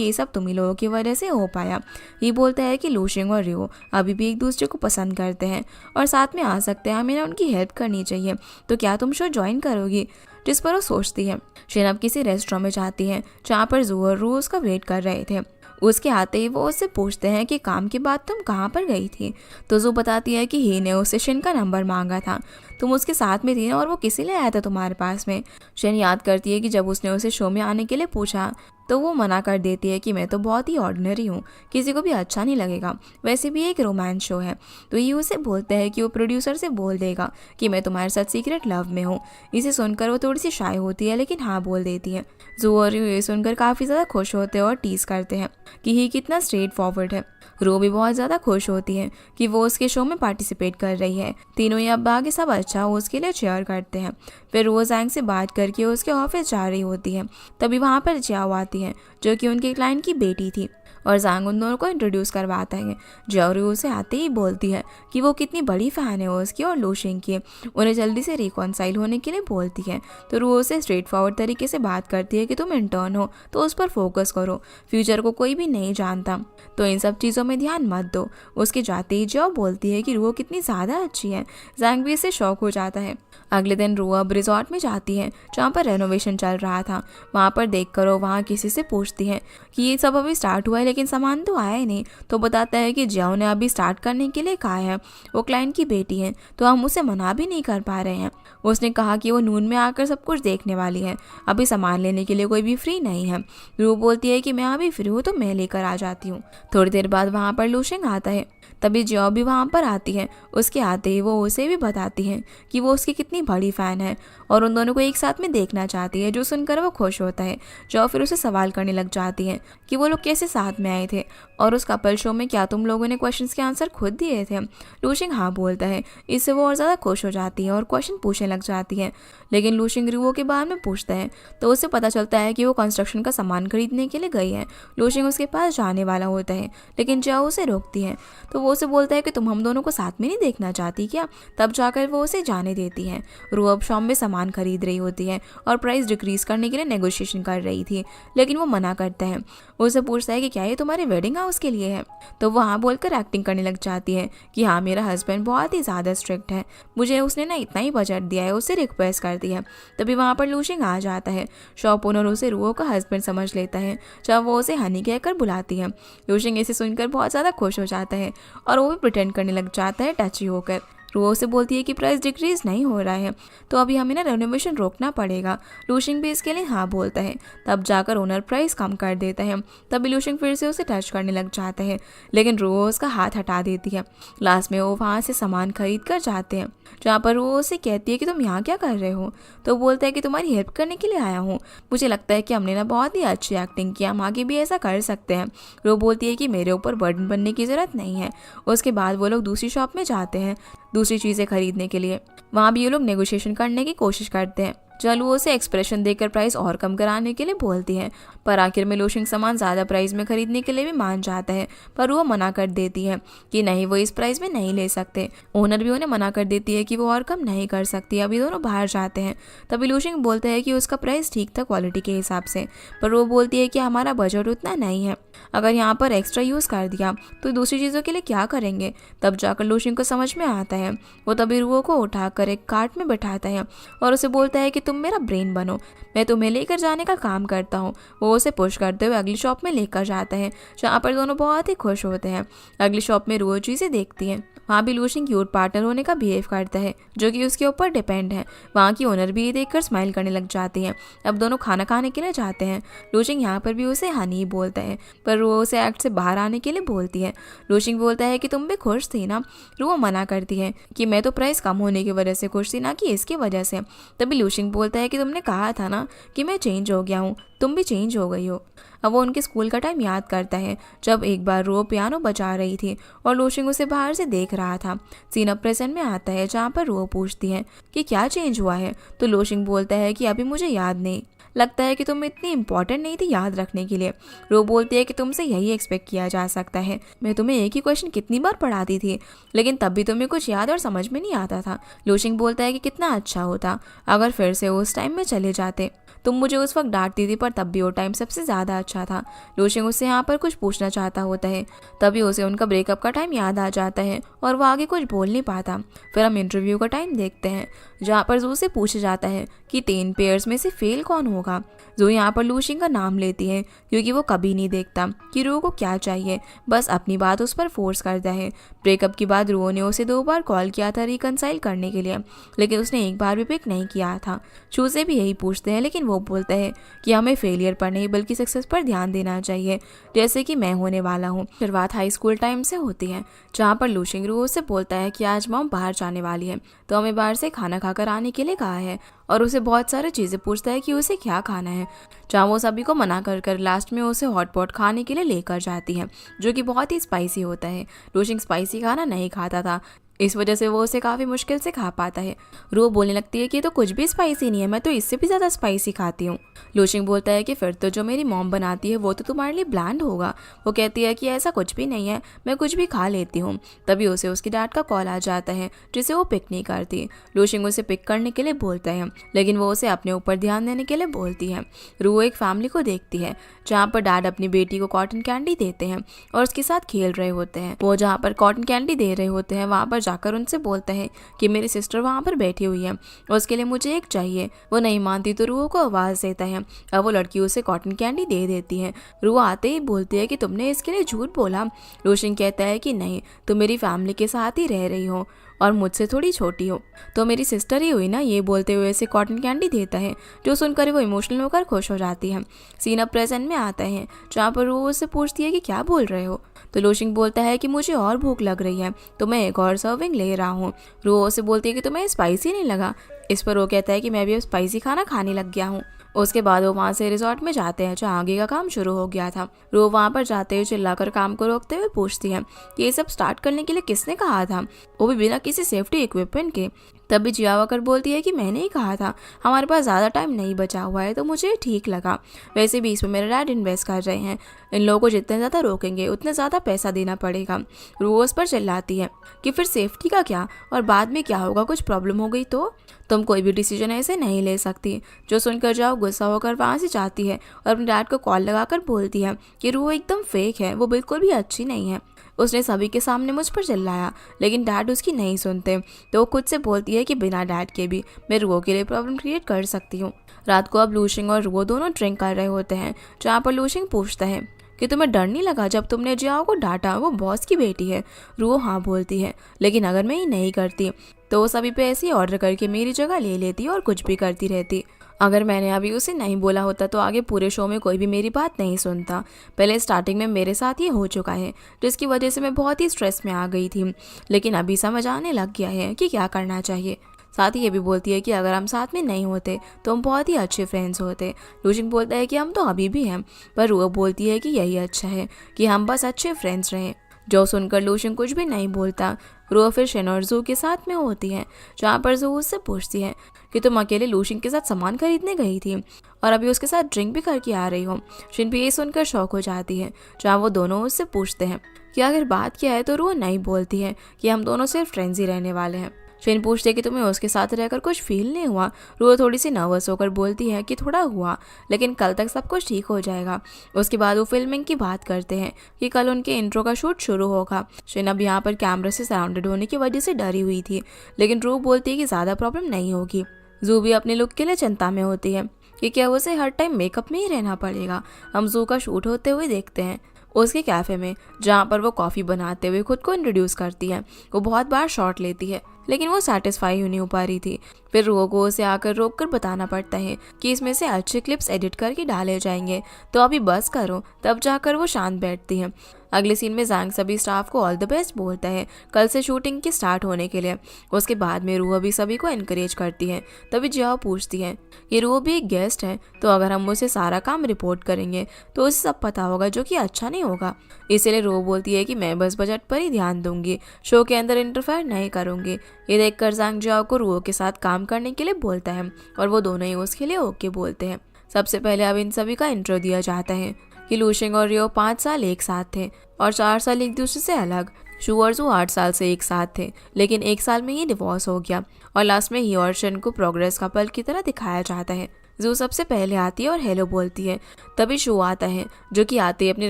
ये सब तुम्ही लोगों की वजह से हो पाया। ये बोलता है कि लूशिंग और रियो अभी भी एक दूसरे को पसंद करते हैं और साथ में आ सकते हैं, हमें उनकी हेल्प करनी चाहिए, तो क्या तुम शो ज्वाइन करोगी? जिस पर वो सोचती है। शिन अब किसी रेस्टोरेंट में जाती है जहाँ पर जू और रू उसका वेट कर रहे थे। उसके आते ही वो उससे पूछते हैं कि काम के बाद तुम कहाँ पर गई थी? तो जू बताती है कि ही ने उससे शिन का नंबर मांगा था, तुम उसके साथ में थी ना, और वो किसी लिए आया था तुम्हारे पास में। शिन याद करती है कि जब उसने उसे शो में आने के लिए पूछा तो वो मना कर देती है कि मैं तो बहुत ही ऑर्डिनरी हूँ, किसी को भी अच्छा नहीं लगेगा, वैसे भी एक रोमांस शो है। तो ये उसे बोलता है कि वो प्रोड्यूसर से बोल देगा कि मैं तुम्हारे साथ सीक्रेट लव में हूँ। इसे सुनकर वो थोड़ी सी शाय होती है लेकिन हाँ बोल देती है। जू और यू ये सुनकर काफ़ी ज़्यादा खुश होते हैं और टीज करते हैं कि ये कितना स्ट्रेट फॉरवर्ड है। रो भी बहुत ज़्यादा खुश होती है कि वो उसके शो में पार्टिसिपेट कर रही है। तीनों ही अब आगे सब अच्छा हो उसके लिए चेयर करते हैं। फिर रोज एंग से बात करके उसके ऑफिस जा रही होती है। तभी वहाँ पर जियाओ आती है जो कि उनके क्लाइंट की बेटी थी और जांग उन दोनों को इंट्रोड्यूस करवाता है। जियाओ उसे आते ही बोलती है कि वो कितनी बड़ी फ़ैन है उसकी और लूशिंग की, उन्हें जल्दी से रिकॉन्साइल होने के लिए बोलती है। तो रू उसे स्ट्रेट फॉरवर्ड तरीके से बात करती है कि तुम इंटर्न हो तो उस पर फोकस करो, फ्यूचर को कोई भी नहीं जानता, तो इन सब चीज़ों में ध्यान मत दो। उसके जाते ही जियाओ बोलती है कि रू कितनी ज़्यादा अच्छी है। जांग भी इससे शौक हो जाता है। अगले दिन रू अब रिजॉर्ट में जाती है जहाँ पर रेनोवेशन चल रहा था। वहाँ पर देख कर वो वहाँ किसी से पूछती है कि ये सब अभी स्टार्ट हुआ है लेकिन सामान तो आया ही नहीं। तो बताता है कि जियाओ ने अभी स्टार्ट करने के लिए कहा है, वो क्लाइंट की बेटी है तो हम उसे मना भी नहीं कर पा रहे हैं। उसने कहा कि वो नून में आकर सब कुछ देखने वाली है, अभी सामान लेने के लिए कोई भी फ्री नहीं है। रू बोलती है कि मैं अभी फ्री हूँ तो मैं लेकर आ जाती हूँ। थोड़ी देर बाद वहाँ पर लूशिंग आता है। तभी जियाओ भी वहाँ पर आती है। उसके आते ही वो उसे भी बताती है कि वो उसकी कितनी बड़ी फ़ैन है और उन दोनों को एक साथ में देखना चाहती है, जो सुनकर वो खुश होता है। जियाओ फिर उसे सवाल करने लग जाती है कि वो लोग कैसे साथ में आए थे और उस कपल शो में क्या तुम लोगों ने क्वेश्चंस के आंसर खुद दिए थे? लूशिंग हाँ बोलता है। इससे वो और ज़्यादा खुश हो जाती है और क्वेश्चन पूछने लग जाती है। लेकिन लूशिंग रिवो के बारे में पूछता है तो उसे पता चलता है कि वो कंस्ट्रक्शन का सामान खरीदने के लिए गई है। लूशिंग उसके पास जाने वाला होता है लेकिन जियाओ उसे रोकती है। तो वो उसे बोलता है कि तुम हम दोनों को साथ में नहीं देखना चाहती क्या? तब जाकर वो उसे जाने देती है। रू अब शॉप में सामान खरीद रही होती है और प्राइस डिक्रीज करने के लिए नेगोशिएशन कर रही थी लेकिन वो मना करता है। वो उसे पूछता है कि क्या ये तुम्हारे वेडिंग हाउस के लिए है? तो वो हाँ बोलकर एक्टिंग करने लग जाती है कि हाँ मेरा हस्बैंड बहुत ही ज़्यादा स्ट्रिक्ट है, मुझे उसने ना इतना ही बजट दिया है, उससे रिक्वेस्ट करती है। तभी वहाँ पर लूशिंग आ जाता है। शॉप ओनर उसे रूओ का हस्बैंड समझ लेता है जब वो उसे हनी कहकर बुलाती है। लूशिंग इसे सुनकर बहुत ज़्यादा खुश हो जाता है और वो भी प्रिटेंड करने लग जाता है टची होकर। रूओ से बोलती है कि प्राइस डिक्रीज नहीं हो रहा है तो अभी हमें ना रेनोवेशन रोकना पड़ेगा। लूशिंग भी इसके लिए हाँ बोलता है। तब जाकर ओनर प्राइस कम कर देता है। तभी लूशिंग फिर से उसे टच करने लग जाता है लेकिन रूओ उसका हाथ हटा देती है। लास्ट में वो वहाँ से सामान खरीद कर जाते हैं जहाँ पर वो उसे कहती है कि तुम यहाँ क्या कर रहे हो? तो बोलता है कि तुम्हारी हेल्प करने के लिए आया हूँ, मुझे लगता है कि हमने ना बहुत ही अच्छी एक्टिंग की, हम आगे भी ऐसा कर सकते हैं। रो बोलती है कि मेरे ऊपर बर्डन बनने की ज़रूरत नहीं है। उसके बाद वो लोग दूसरी शॉप में जाते हैं दूसरी चीज़ें खरीदने के लिए। वहाँ भी ये लोग नेगोशिएशन करने की कोशिश करते हैं। चलो उसे एक्सप्रेशन देकर प्राइस और कम कराने के लिए बोलती है पर आखिर में लूशिंग सामान ज़्यादा प्राइस में खरीदने के लिए भी मान जाता है पर वो मना कर देती है कि नहीं वो इस प्राइस में नहीं ले सकते। ओनर भी उन्हें मना कर देती है कि वो और कम नहीं कर सकती। अभी दोनों बाहर जाते हैं। तभी लूशिंग बोलता है कि उसका प्राइस ठीक था क्वालिटी के हिसाब से, पर वो बोलती है कि हमारा बजट उतना नहीं है, अगर यहाँ पर एक्स्ट्रा यूज़ कर दिया तो दूसरी चीज़ों के लिए क्या करेंगे? तब जाकर लूशिंग को समझ में आता है। वो तभी रूओ को उठाकर एक कार्ट में बैठाता है और उसे बोलता है कि तुम मेरा ब्रेन बनो, मैं तुम्हें लेकर जाने का काम करता हूँ। वो उसे पुश करते हुए अगली शॉप में लेकर जाता है जहाँ पर दोनों बहुत ही खुश होते हैं। अगली शॉप में रूओ चीज़ें देखती है। वहाँ भी लूशिंग क्यूट पार्टनर होने का बिहेव करता है जो कि उसके ऊपर डिपेंड है। वहाँ की ओनर भी ये देखकर स्माइल करने लग जाती है। अब दोनों खाना खाने के लिए जाते हैं। लूशिंग यहाँ पर भी उसे हनी बोलता है पर वो उसे एक्ट से बाहर आने के लिए बोलती है। लूशिंग बोलता है कि तुम भी खुश थी ना? वो मना करती है कि मैं तो प्राइस कम होने की वजह से खुश थी, ना कि इसकी वजह से। तभी लूशिंग बोलता है कि तुमने कहा था ना कि मैं चेंज हो गया हूँ, तुम भी चेंज हो गई हो। अब वो उनके स्कूल का टाइम याद करता है जब एक बार रो पियानो बजा रही थी और लूशिंग उसे बाहर से देख रहा था। सीन अब प्रेजेंट में आता है जहाँ पर रो पूछती है कि क्या चेंज हुआ है? तो लूशिंग बोलता है कि अभी मुझे याद नहीं, लगता है कि तुम इतनी इंपॉर्टेंट नहीं थी याद रखने के लिए। रू बोलती है कि तुमसे यही एक्सपेक्ट किया जा सकता है। मैं तुम्हें एक ही क्वेश्चन कितनी बार पढ़ाती थी, लेकिन तब भी तुम्हें कुछ याद और समझ में नहीं आता था। लूशिंग बोलता है कि कितना अच्छा होता अगर फिर से उस टाइम में चले जाते। तुम मुझे उस वक्त डांटती थी, पर तब भी वो टाइम सबसे ज़्यादा अच्छा था। लूशिंग उससे यहाँ पर कुछ पूछना चाहता होता है, तभी उसे उनका ब्रेकअप का टाइम याद आ जाता है और वो आगे कुछ बोल नहीं पाता। फिर हम इंटरव्यू का टाइम देखते हैं, जहाँ पर जू से पूछा जाता है कि 10 पेयर्स में से फेल कौन होगा। जू यहाँ पर लूशिंग का नाम लेती है, क्योंकि वो कभी नहीं देखता कि रू को क्या चाहिए, बस अपनी बात उस पर फोर्स करता है। ब्रेकअप के बाद रू ने उसे 2 बार कॉल किया था रिकनसाइल करने के लिए, लेकिन उसने एक बार भी पिक नहीं किया था। शू से भी यही पूछते हैं, लेकिन वो बोलता है कि हमें फेलियर पर नहीं बल्कि सक्सेस पर ध्यान देना चाहिए, जैसे कि मैं होने वाला हूँ। शुरुआत हाई स्कूल टाइम से होती है, जहाँ पर लूशिंग रू से बोलता है कि आज मॉम बाहर जाने वाली है, तो हमें बाहर से खाना खाकर आने के लिए कहा है, और उसे बहुत सारी चीज़ें पूछता है कि उसे क्या खाना है, जहाँ वो सभी को मना कर लास्ट में उसे हॉट पॉट खाने के लिए लेकर जाती है, जो कि बहुत ही स्पाइसी होता है। लूशिंग स्पाइसी खाना नहीं खाता था, इस वजह से वो उसे काफ़ी मुश्किल से खा पाता है। रू बोलने लगती है कि तो कुछ भी स्पाइसी नहीं है, मैं तो इससे भी ज़्यादा स्पाइसी खाती हूँ। लूशिंग बोलता है कि फिर तो जो मेरी मॉम बनाती है वो तो तुम्हारे लिए ब्लैंड होगा। वो कहती है कि ऐसा कुछ भी नहीं है, मैं कुछ भी खा लेती हूँ। तभी उसे उसकी डैड का कॉल आ जाता है, जिसे वो पिक नहीं करती। लूशिंग उसे पिक करने के लिए बोलता है, लेकिन वो उसे अपने ऊपर ध्यान देने के लिए बोलती है। रू एक फैमिली को देखती है, जहाँ पर डैड अपनी बेटी को कॉटन कैंडी देते हैं और उसके साथ खेल रहे होते हैं। वो जहाँ पर कॉटन कैंडी दे रहे होते हैं, वहाँ पर जाकर उनसे बोलता है कि मेरी सिस्टर वहाँ पर बैठी हुई है और उसके लिए मुझे एक चाहिए। वो नहीं मानती तो रूह को आवाज़ देता है, अब वो लड़की उसे कॉटन कैंडी दे देती है। रूह आते ही बोलती है कि तुमने इसके लिए झूठ बोला। लूशिंग कहता है कि नहीं, तुम मेरी फैमिली के साथ ही रह रही हो और मुझसे थोड़ी छोटी हो, तो मेरी सिस्टर ही हुई ना। ये बोलते हुए इसे कॉटन कैंडी देता है, जो सुनकर वो इमोशनल होकर खुश हो जाती है। सीन अब प्रेजेंट में आता है, जहाँ पर वो उससे पूछती है कि क्या बोल रहे हो, तो लूशिंग बोलता है कि मुझे और भूख लग रही है, तो मैं एक और सर्विंग ले रहा हूँ। रू उसे बोलती है कि तुम्हें स्पाइसी नहीं लगा। इस पर वो कहता है कि मैं भी अब स्पाइसी खाना खाने लग गया हूँ। उसके बाद वो वहाँ से रिजॉर्ट में जाते हैं, जहाँ आगे का काम शुरू हो गया था। रू वहाँ पर जाते हुए चिल्लाकर काम को रोकते हुए पूछती है कि ये सब स्टार्ट करने के लिए किसने कहा था, वो भी बिना किसी सेफ्टी इक्विपमेंट के। तभी जिया आकर बोलती है कि मैंने ही कहा था, हमारे पास ज़्यादा टाइम नहीं बचा हुआ है, तो मुझे ठीक लगा। वैसे भी इसमें मेरे डैड इन्वेस्ट कर रहे हैं, इन लोगों को जितने ज़्यादा रोकेंगे उतने ज़्यादा पैसा देना पड़ेगा। रोज़ पर चिल्लाती है कि फिर सेफ्टी का क्या, और बाद में क्या होगा, कुछ प्रॉब्लम हो गई तो तुम कोई भी डिसीजन ऐसे नहीं ले सकती। जो सुनकर जाओ गुस्सा होकर वहाँ से जाती है और अपने डैड को कॉल लगाकर बोलती है कि रू एकदम फेक है, वो बिल्कुल भी अच्छी नहीं है। उसने सभी के सामने मुझ पर चिल्लाया, लेकिन डैड उसकी नहीं सुनते, तो वो खुद से बोलती है कि बिना डैड के भी मैं रुओ के लिए प्रॉब्लम क्रिएट कर सकती हूँ। रात को अब लूशिंग और रुओ दोनों ड्रिंक कर रहे होते हैं, जहाँ पर लूशिंग पूछता है कि तुम्हें डर नहीं लगा जब तुमने जियाओ को डांटा, वो बॉस की बेटी है। रुओ हाँ बोलती है, लेकिन अगर मैं ये नहीं करती तो वो सभी पे ऐसे ही ऑर्डर करके मेरी जगह ले लेती और कुछ भी करती रहती। अगर मैंने अभी उसे नहीं बोला होता तो आगे पूरे शो में कोई भी मेरी बात नहीं सुनता। पहले स्टार्टिंग में मेरे साथ ये हो चुका है, जिसकी वजह से मैं बहुत ही स्ट्रेस में आ गई थी, लेकिन अभी समझ आने लग गया है कि क्या करना चाहिए। साथ ही ये भी बोलती है कि अगर हम साथ में नहीं होते तो हम बहुत ही अच्छे फ्रेंड्स होते। लूशिंग बोलता है कि हम तो अभी भी हैं, पर वो बोलती है कि यही अच्छा है कि हम बस अच्छे फ्रेंड्स रहें। जो सुनकर लूशिंग कुछ भी नहीं बोलता। रू फिर शिन और जू के साथ में होती है, जहाँ पर जू उससे पूछती है कि तुम अकेले लूशिंग के साथ सामान खरीदने गई थी और अभी उसके साथ ड्रिंक भी करके आ रही हो। शिन भी ये सुनकर शौक हो जाती है, जहाँ वो दोनों उससे पूछते हैं कि अगर बात क्या है, तो रू नहीं बोलती है कि हम दोनों सिर्फ फ्रेंड्स ही रहने वाले हैं। शिन पूछते कि तुम्हें उसके साथ रहकर कुछ फील नहीं हुआ। रू थोड़ी सी नर्वस होकर बोलती है कि थोड़ा हुआ, लेकिन कल तक सब कुछ ठीक हो जाएगा। उसके बाद वो फिल्मिंग की बात करते हैं कि कल उनके इंट्रो का शूट शुरू होगा। शिन अब यहाँ पर कैमरे से सराउंडेड होने की वजह से डरी हुई थी, लेकिन रू बोलती है कि ज़्यादा प्रॉब्लम नहीं होगी। जू भी अपने लुक के लिए चिंता में होती है कि क्या उसे हर टाइम मेकअप में ही रहना पड़ेगा। हम जू का शूट होते हुए देखते हैं उसके कैफ़े में, जहाँ पर वो कॉफ़ी बनाते हुए खुद को इंट्रोड्यूस करती है। वो बहुत बार शॉट लेती है, लेकिन वो सेटिस्फाई नहीं हो पा रही थी। फिर रू को उसे आकर रोक कर बताना पड़ता है कि इसमें से अच्छे क्लिप्स एडिट करके डाले जाएंगे, तो अभी बस करो। तब जाकर वो शांत बैठती है। अगले सीन में जैंग सभी स्टाफ को ऑल द बेस्ट बोलता है कल से शूटिंग की स्टार्ट होने के लिए। उसके बाद में रू भी सभी को इनकरेज करती है। तभी जियाओ पूछती है ये रू भी एक गेस्ट है, तो अगर हम उसे सारा काम रिपोर्ट करेंगे तो उसे सब पता होगा, जो कि अच्छा नहीं होगा। इसीलिए रू बोलती है कि मैं बस बजट पर ही ध्यान दूंगी, शो के अंदर इंटरफेयर नहीं करूंगी। ये देखकर जैंग जियाओ को रू के साथ काम करने के लिए बोलता है और वो दोनों ही उसके लिए ओके बोलते हैं। सबसे पहले अब इन सभी का इंट्रो दिया जाता है कि लूशिंग और रियो 5 साल एक साथ थे और 4 साल एक दूसरे से अलग। शू और जू 8 साल से एक साथ थे, लेकिन 1 साल में ही डिवोर्स हो गया और लास्ट में ही और शन को प्रोग्रेस कपल की तरह दिखाया जाता है। जू सबसे पहले आती है और हेलो बोलती है, तभी शू आता है जो कि आते ही अपने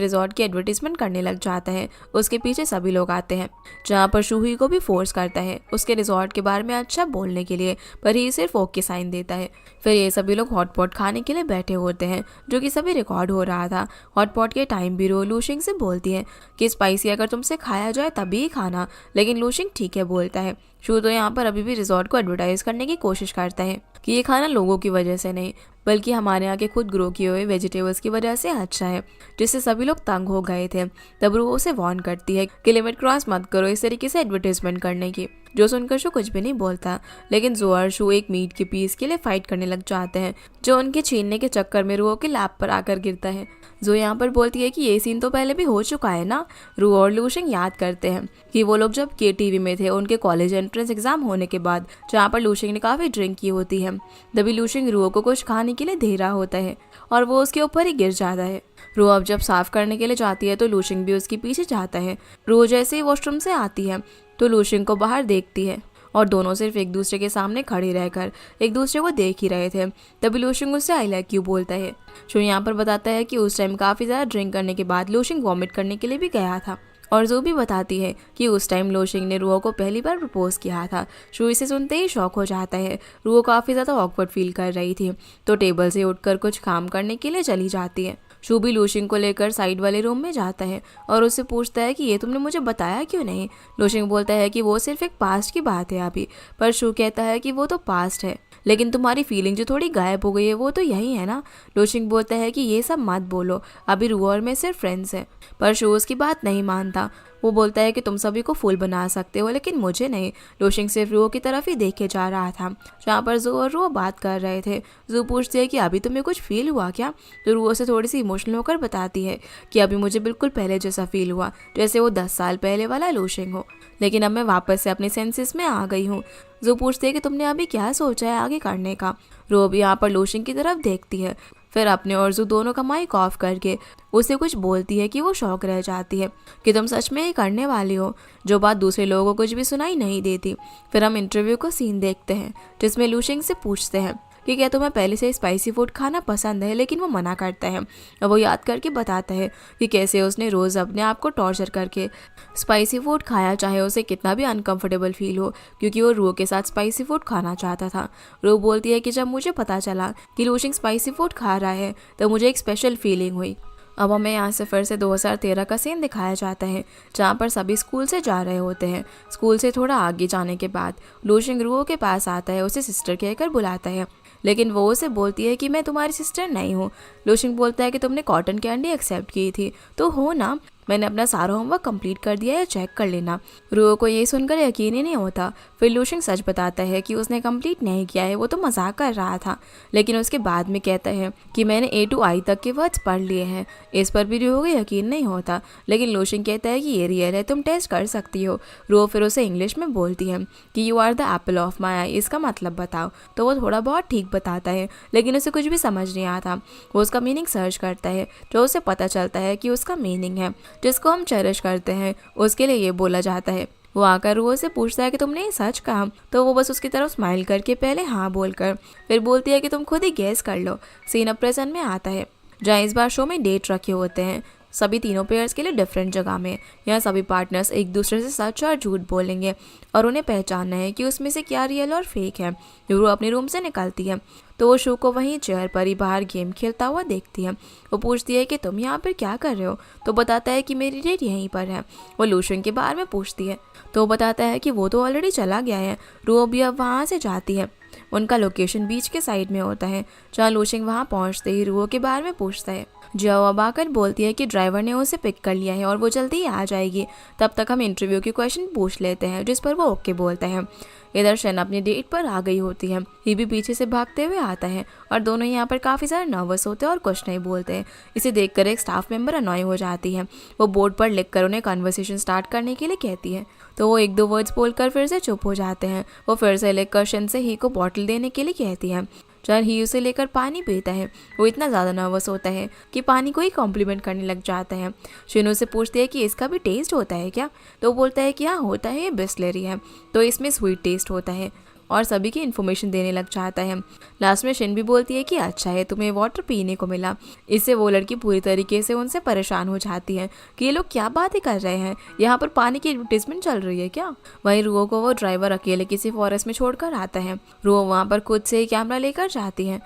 रिजॉर्ट की एडवर्टीजमेंट करने लग जाता है। उसके पीछे सभी लोग आते हैं, जहाँ पर शू ही को भी फोर्स करता है उसके रिजॉर्ट के बारे में अच्छा बोलने के लिए, पर ही सिर्फ ओके साइन देता है। फिर ये सभी लोग हॉटपॉट खाने के लिए बैठे होते हैं, जो कि सभी रिकॉर्ड हो रहा था। हॉटपॉट के टाइम भी रो लूशिंग से बोलती है कि स्पाइसी अगर तुमसे खाया जाए तभी ही खाना, लेकिन लूशिंग ठीक है बोलता है। शू तो यहाँ पर अभी भी रिजॉर्ट को एडवर्टाइज करने की कोशिश करता है कि ये खाना लोगों की वजह से नहीं, बल्कि हमारे यहाँ के खुद ग्रो किए हुए वेजिटेबल्स की वजह से अच्छा है, जिससे सभी लोग तंग हो गए थे। तब रू उसे वार्न करती है कि लिमिट क्रॉस मत करो इस तरीके से एडवर्टाइजमेंट करने की, जो सुनकर शू कुछ भी नहीं बोलता। लेकिन जो और शू एक मीट के पीस के लिए फाइट करने लग जाते हैं, जो उनके छीनने के चक्कर में रू के लैप पर आकर गिरता है। जो यहाँ पर बोलती है कि ये सीन तो पहले भी हो चुका है ना। रू और लूशिंग याद करते हैं कि वो लोग जब KTV में थे उनके कॉलेज एंट्रेंस एग्जाम होने के बाद, जहाँ पर लूशिंग ने काफ़ी ड्रिंक की होती है। तभी लूशिंग रू को कुछ खाने के लिए दे रहा होता है और वो उसके ऊपर ही गिर जाता है। रू अब जब साफ करने के लिए जाती है तो लूशिंग भी उसके पीछे जाता है। रू जैसे ही वॉशरूम से आती है तो लूशिंग को बाहर देखती है और दोनों सिर्फ एक दूसरे के सामने खड़े रहकर एक दूसरे को देख ही रहे थे। तभी लूशिंग उससे आई लाइक यू बोलता है। शो यहाँ पर बताता है कि उस टाइम काफ़ी ज़्यादा ड्रिंक करने के बाद लूशिंग वॉमिट करने के लिए भी गया था। और जो भी बताती है कि उस टाइम लूशिंग ने रुओ को पहली बार प्रपोज किया था। शो इसे सुनते ही शॉक हो जाता है। रुओ काफ़ी ज़्यादा ऑकवर्ड फील कर रही थी, तो टेबल से उठकर कुछ काम करने के लिए चली जाती है। शू भी लूशिंग को लेकर साइड वाले रूम में जाता है और उससे पूछता है कि ये तुमने मुझे बताया क्यों नहीं। लूशिंग बोलता है कि वो सिर्फ एक पास्ट की बात है अभी, पर शू कहता है कि वो तो पास्ट है, लेकिन तुम्हारी फीलिंग जो थोड़ी गायब हो गई है वो तो यही है ना। लूशिंग बोलता है कि ये सब मत बोलो, अभी रू और मैं सिर्फ फ्रेंड्स हैं। पर शू उसकी बात नहीं मानता। वो बोलता है कि तुम सभी को फूल बना सकते हो, लेकिन मुझे नहीं। लूशिंग सिर्फ रू की तरफ ही देखे जा रहा था, जहाँ पर जू और रू बात कर रहे थे। जू पूछती है कि अभी तुम्हें कुछ फील हुआ क्या, तो रू से थोड़ी सी इमोशनल होकर बताती है कि अभी मुझे बिल्कुल पहले जैसा फील हुआ, जैसे वो 10 साल पहले वाला लूशिंग हो, लेकिन अब मैं वापस से अपने सेंसेस में आ गई हूँ। जू पूछती है कि तुमने अभी क्या सोचा है आगे करने का। रू भी यहाँ पर लूशिंग की तरफ देखती है, फिर अपने और जू दोनों का माइक ऑफ करके उसे कुछ बोलती है कि वो शौक रह जाती है कि तुम सच में ये करने वाली हो, जो बात दूसरे लोगों को कुछ भी सुनाई नहीं देती। फिर हम इंटरव्यू को सीन देखते हैं, जिसमें लूशिंग से पूछते हैं कि क्या तुम्हें पहले से स्पाइसी फूड खाना पसंद है, लेकिन वो मना करता है। वो याद करके बताता है कि कैसे उसने रोज़ अपने आप को टॉर्चर करके स्पाइसी फूड खाया, चाहे उसे कितना भी अनकंफर्टेबल फील हो, क्योंकि वो रू के साथ स्पाइसी फूड खाना चाहता था। रू बोलती है कि जब मुझे पता चला कि लूशिंग स्पाइसी फूड खा रहा है तो मुझे एक स्पेशल फीलिंग हुई। अब हमें यहाँ से फिर से 2013 का सीन दिखाया जाता है, जहाँ पर सभी स्कूल से जा रहे होते हैं। स्कूल से थोड़ा आगे जाने के बाद लूशिंग रू के पास आता है, उसे सिस्टर कहकर बुलाता है, लेकिन वो उसे बोलती है कि मैं तुम्हारी सिस्टर नहीं हूँ। लूशिंग बोलता है कि तुमने कॉटन कैंडी एक्सेप्ट की थी तो हो ना, मैंने अपना सारा होमवर्क कंप्लीट कर दिया है, चेक कर लेना। रू को ये सुनकर यकीन ही नहीं होता। फिर लूशिंग सच बताता है कि उसने कंप्लीट नहीं किया है, वो तो मजाक कर रहा था, लेकिन उसके बाद में कहता है कि मैंने A to I तक के वर्ड्स पढ़ लिए हैं। इस पर भी रू को यकीन नहीं होता, लेकिन लूशिंग कहता है कि ये रियल है, तुम टेस्ट कर सकती हो। रू फिर उसे इंग्लिश में बोलती है कि you are the apple of my eye, इसका मतलब बताओ। तो वो थोड़ा बहुत ठीक बताता है, लेकिन उसे कुछ भी समझ नहीं आता। वो उसका मीनिंग सर्च करता है, जो उसे पता चलता है कि उसका मीनिंग है जिसको हम चेरिश करते हैं, उसके लिए ये बोला जाता है। वो आकर रू से पूछता है कि तुमने ये सच कहा, तो वो बस उसकी तरफ स्माइल करके पहले हाँ बोलकर फिर बोलती है कि तुम खुद ही गैस कर लो। सीन अब प्रेजेंट में आता है, जहाँ इस बार शो में डेट रखे होते हैं, सभी तीनों पेयर्स के लिए डिफरेंट जगह में। यहाँ सभी पार्टनर्स एक दूसरे से सच और झूठ बोलेंगे और उन्हें पहचानना है कि उसमें से क्या रियल और फेक है। रू अपने रूम से निकलती है तो वो शू को वहीं चेयर पर ही बाहर गेम खेलता हुआ देखती है। वो पूछती है कि तुम यहाँ पर क्या कर रहे हो, तो बताता है कि मेरी डेट यहीं पर है। वो लूशिंग के बारे में पूछती है तो वो बताता है कि वो तो ऑलरेडी चला गया है। रू भी अब वहाँ से जाती है। उनका लोकेशन बीच के साइड में होता है, जहाँ लूशिंग वहाँ पहुँचते ही रू के बारे में पूछता है। जो अब आकर बोलती है कि ड्राइवर ने उसे पिक कर लिया है और वो जल्दी ही आ जाएगी। तब तक हम इंटरव्यू के क्वेश्चन पूछ लेते हैं, जिस पर वो ओके बोलता है। इधर शन अपनी डेट पर आ गई होती है, ये भी पीछे से भागते हुए आता है और दोनों यहाँ पर काफ़ी ज़्यादा नर्वस होते हैं और कुछ नहीं बोलते हैं। इसे देखकर एक स्टाफ मेंबर अनॉय हो जाती है। वो बोर्ड पर लिखकर उन्हें कन्वर्सेशन स्टार्ट करने के लिए कहती है, तो वो 1-2 वर्ड्स बोलकर फिर से चुप हो जाते हैं। वो फिर से लिखकर शन से ही को बॉटल देने के लिए कहती है, जब ही उसे लेकर पानी पीता है वो इतना ज़्यादा नर्वस होता है कि पानी को ही कॉम्प्लीमेंट करने लग जाता है। शिन उसे पूछती है कि इसका भी टेस्ट होता है क्या, तो वो बोलता है कि हाँ होता है, ये बिस्लरी है तो इसमें स्वीट टेस्ट होता है, और सभी की इन्फॉर्मेशन देने लग जाता है। लास्ट में शिन भी बोलती है कि अच्छा है तुम्हें वाटर पीने को मिला। इससे वो लड़की पूरी तरीके से उनसे परेशान हो जाती है कि ये लोग क्या बातें कर रहे हैं, यहाँ पर पानी की एडवर्टीजमेंट चल रही है क्या। वहीं रुओ को वो ड्राइवर अकेले किसी फॉरेस्ट में छोड़कर आता है। रुओ वहाँ पर खुद से ही कैमरा लेकर जाती है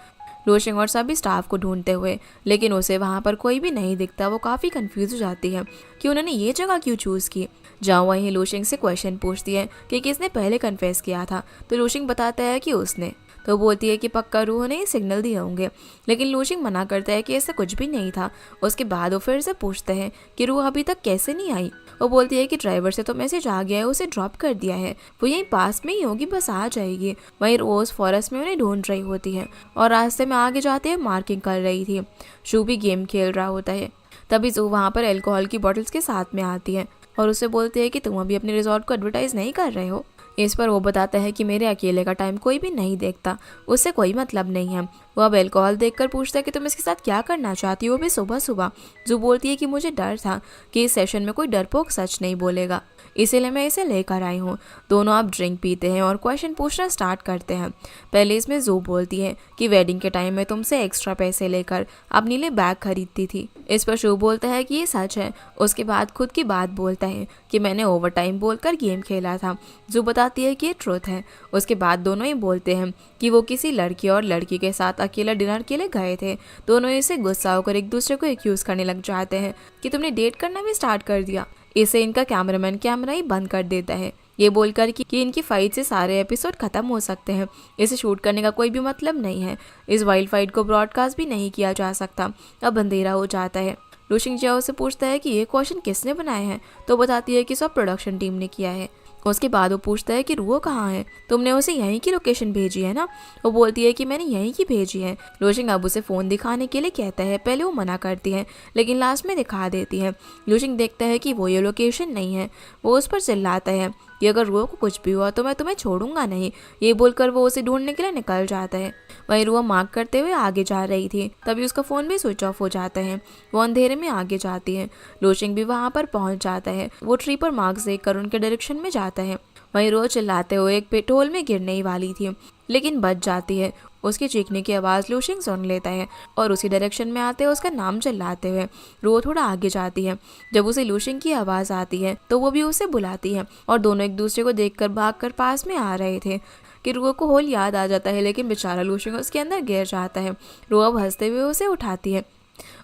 लोशिंग और सभी स्टाफ को ढूंढते हुए, लेकिन उसे वहाँ पर कोई भी नहीं दिखता। वो काफ़ी कंफ्यूज हो जाती है कि उन्होंने ये जगह क्यों चूज़ की। जाओ वहीं लोशिंग से क्वेश्चन पूछती है कि किसने पहले कन्फेस किया था, तो लोशिंग बताता है कि उसने। तो बोलती है कि पक्का रूह ने सिग्नल दिए होंगे, लेकिन लोशिंग मना करता है कि ऐसा कुछ भी नहीं था। उसके बाद वो फिर से पूछते हैं कि रूह अभी तक कैसे नहीं आई। वो बोलती है कि ड्राइवर से तो मैसेज आ गया है, उसे ड्रॉप कर दिया है, वो यहीं पास में ही होगी, बस आ जाएगी। वहीं रोज फॉरेस्ट में उन्हें ढूंढ रही होती है और रास्ते में आगे जाते हुए मार्किंग कर रही थी। शू भी गेम खेल रहा होता है। तभी जू वहाँ पर अल्कोहल की बॉटल्स के साथ में आती है और उसे बोलती है कि तुम अभी अपने रिजॉर्ट को एडवर्टाइज नहीं कर रहे हो। इस पर वो बताता है कि मेरे अकेले का टाइम कोई भी नहीं देखता, उससे कोई मतलब नहीं है। वो अब अल्कोहल देखकर पूछता है कि तुम इसके साथ क्या करना चाहती हो भी सुबह सुबह। जू बोलती है कि मुझे डर था कि इस सेशन में कोई डरपोक सच नहीं बोलेगा, इसीलिए मैं इसे लेकर आई हूँ। दोनों अब ड्रिंक पीते हैं और क्वेश्चन पूछना स्टार्ट करते हैं। पहले इसमें जू बोलती है कि वेडिंग के टाइम में तुमसे एक्स्ट्रा पैसे लेकर अपने लिए बैग खरीदती थी। इस पर शू बोलता है कि ये सच है। उसके बाद खुद की बात बोलता है कि मैंने ओवर टाइम बोलकर गेम खेला था। जू बताती है कि ये ट्रुथ है। उसके बाद दोनों ही बोलते हैं कि वो किसी लड़की और लड़की के साथ अकेला डिनर के लिए गए थे। दोनों इसे गुस्सा होकर एक दूसरे को एक्यूज करने लग जाते हैं कि तुमने डेट करना भी स्टार्ट कर दिया। इसे इनका कैमरामैन कैमरा ही बंद कर देता है, ये बोलकर कि इनकी फाइट से सारे एपिसोड खत्म हो सकते हैं। इसे शूट करने का कोई भी मतलब नहीं है। इस वाइल्ड फाइट को ब्रॉडकास्ट भी नहीं किया जा सकता। अब अंधेरा हो जाता है। लुशिंग जाओ से पूछता है कि ये क्वेश्चन किसने बनाए हैं, तो बताती है कि सब प्रोडक्शन टीम ने किया है। उसके बाद वो पूछता है कि रुओ कहाँ है, तुमने उसे यहीं की लोकेशन भेजी है ना। वो बोलती है कि मैंने यहीं की भेजी है। लुशिंग अब उसे फ़ोन दिखाने के लिए कहता है। पहले वो मना करती है लेकिन लास्ट में दिखा देती है। लुशिंग देखता है कि वो ये लोकेशन नहीं है। वो उस पर चिल्लाता है कि अगर रुओ को कुछ भी हुआ तो मैं तुम्हें छोड़ूंगा नहीं। ये बोलकर वो उसे ढूंढने के लिए निकल जाता है। वहीं रुओ मार्क करते हुए आगे जा रही थी, तभी उसका फ़ोन भी स्विच ऑफ हो जाता है। वो अंधेरे में आगे जाती है। लुशिंग भी वहाँ पर पहुँच जाता है। वो ट्री पर मार्क्स देखकर उनके डायरेक्शन में जाता है। वहीं रोज चिल्लाते हुए एक पेट्रोल में गिरने ही वाली थी, लेकिन बच जाती है। उसके चीखने की आवाज़ लुशिंग सुन लेता है और उसी डायरेक्शन में आते हुए उसका नाम चिल्लाते हुए रो थोड़ा आगे जाती है। जब उसे लुशिंग की आवाज़ आती है तो वो भी उसे बुलाती है और दोनों एक दूसरे को देखकर भागकर पास में आ रहे थे कि रुओ को होल याद आ जाता है, लेकिन बेचारा लुशिंग उसके अंदर गिर जाता है। रुओ अब हंसते हुए उसे उठाती है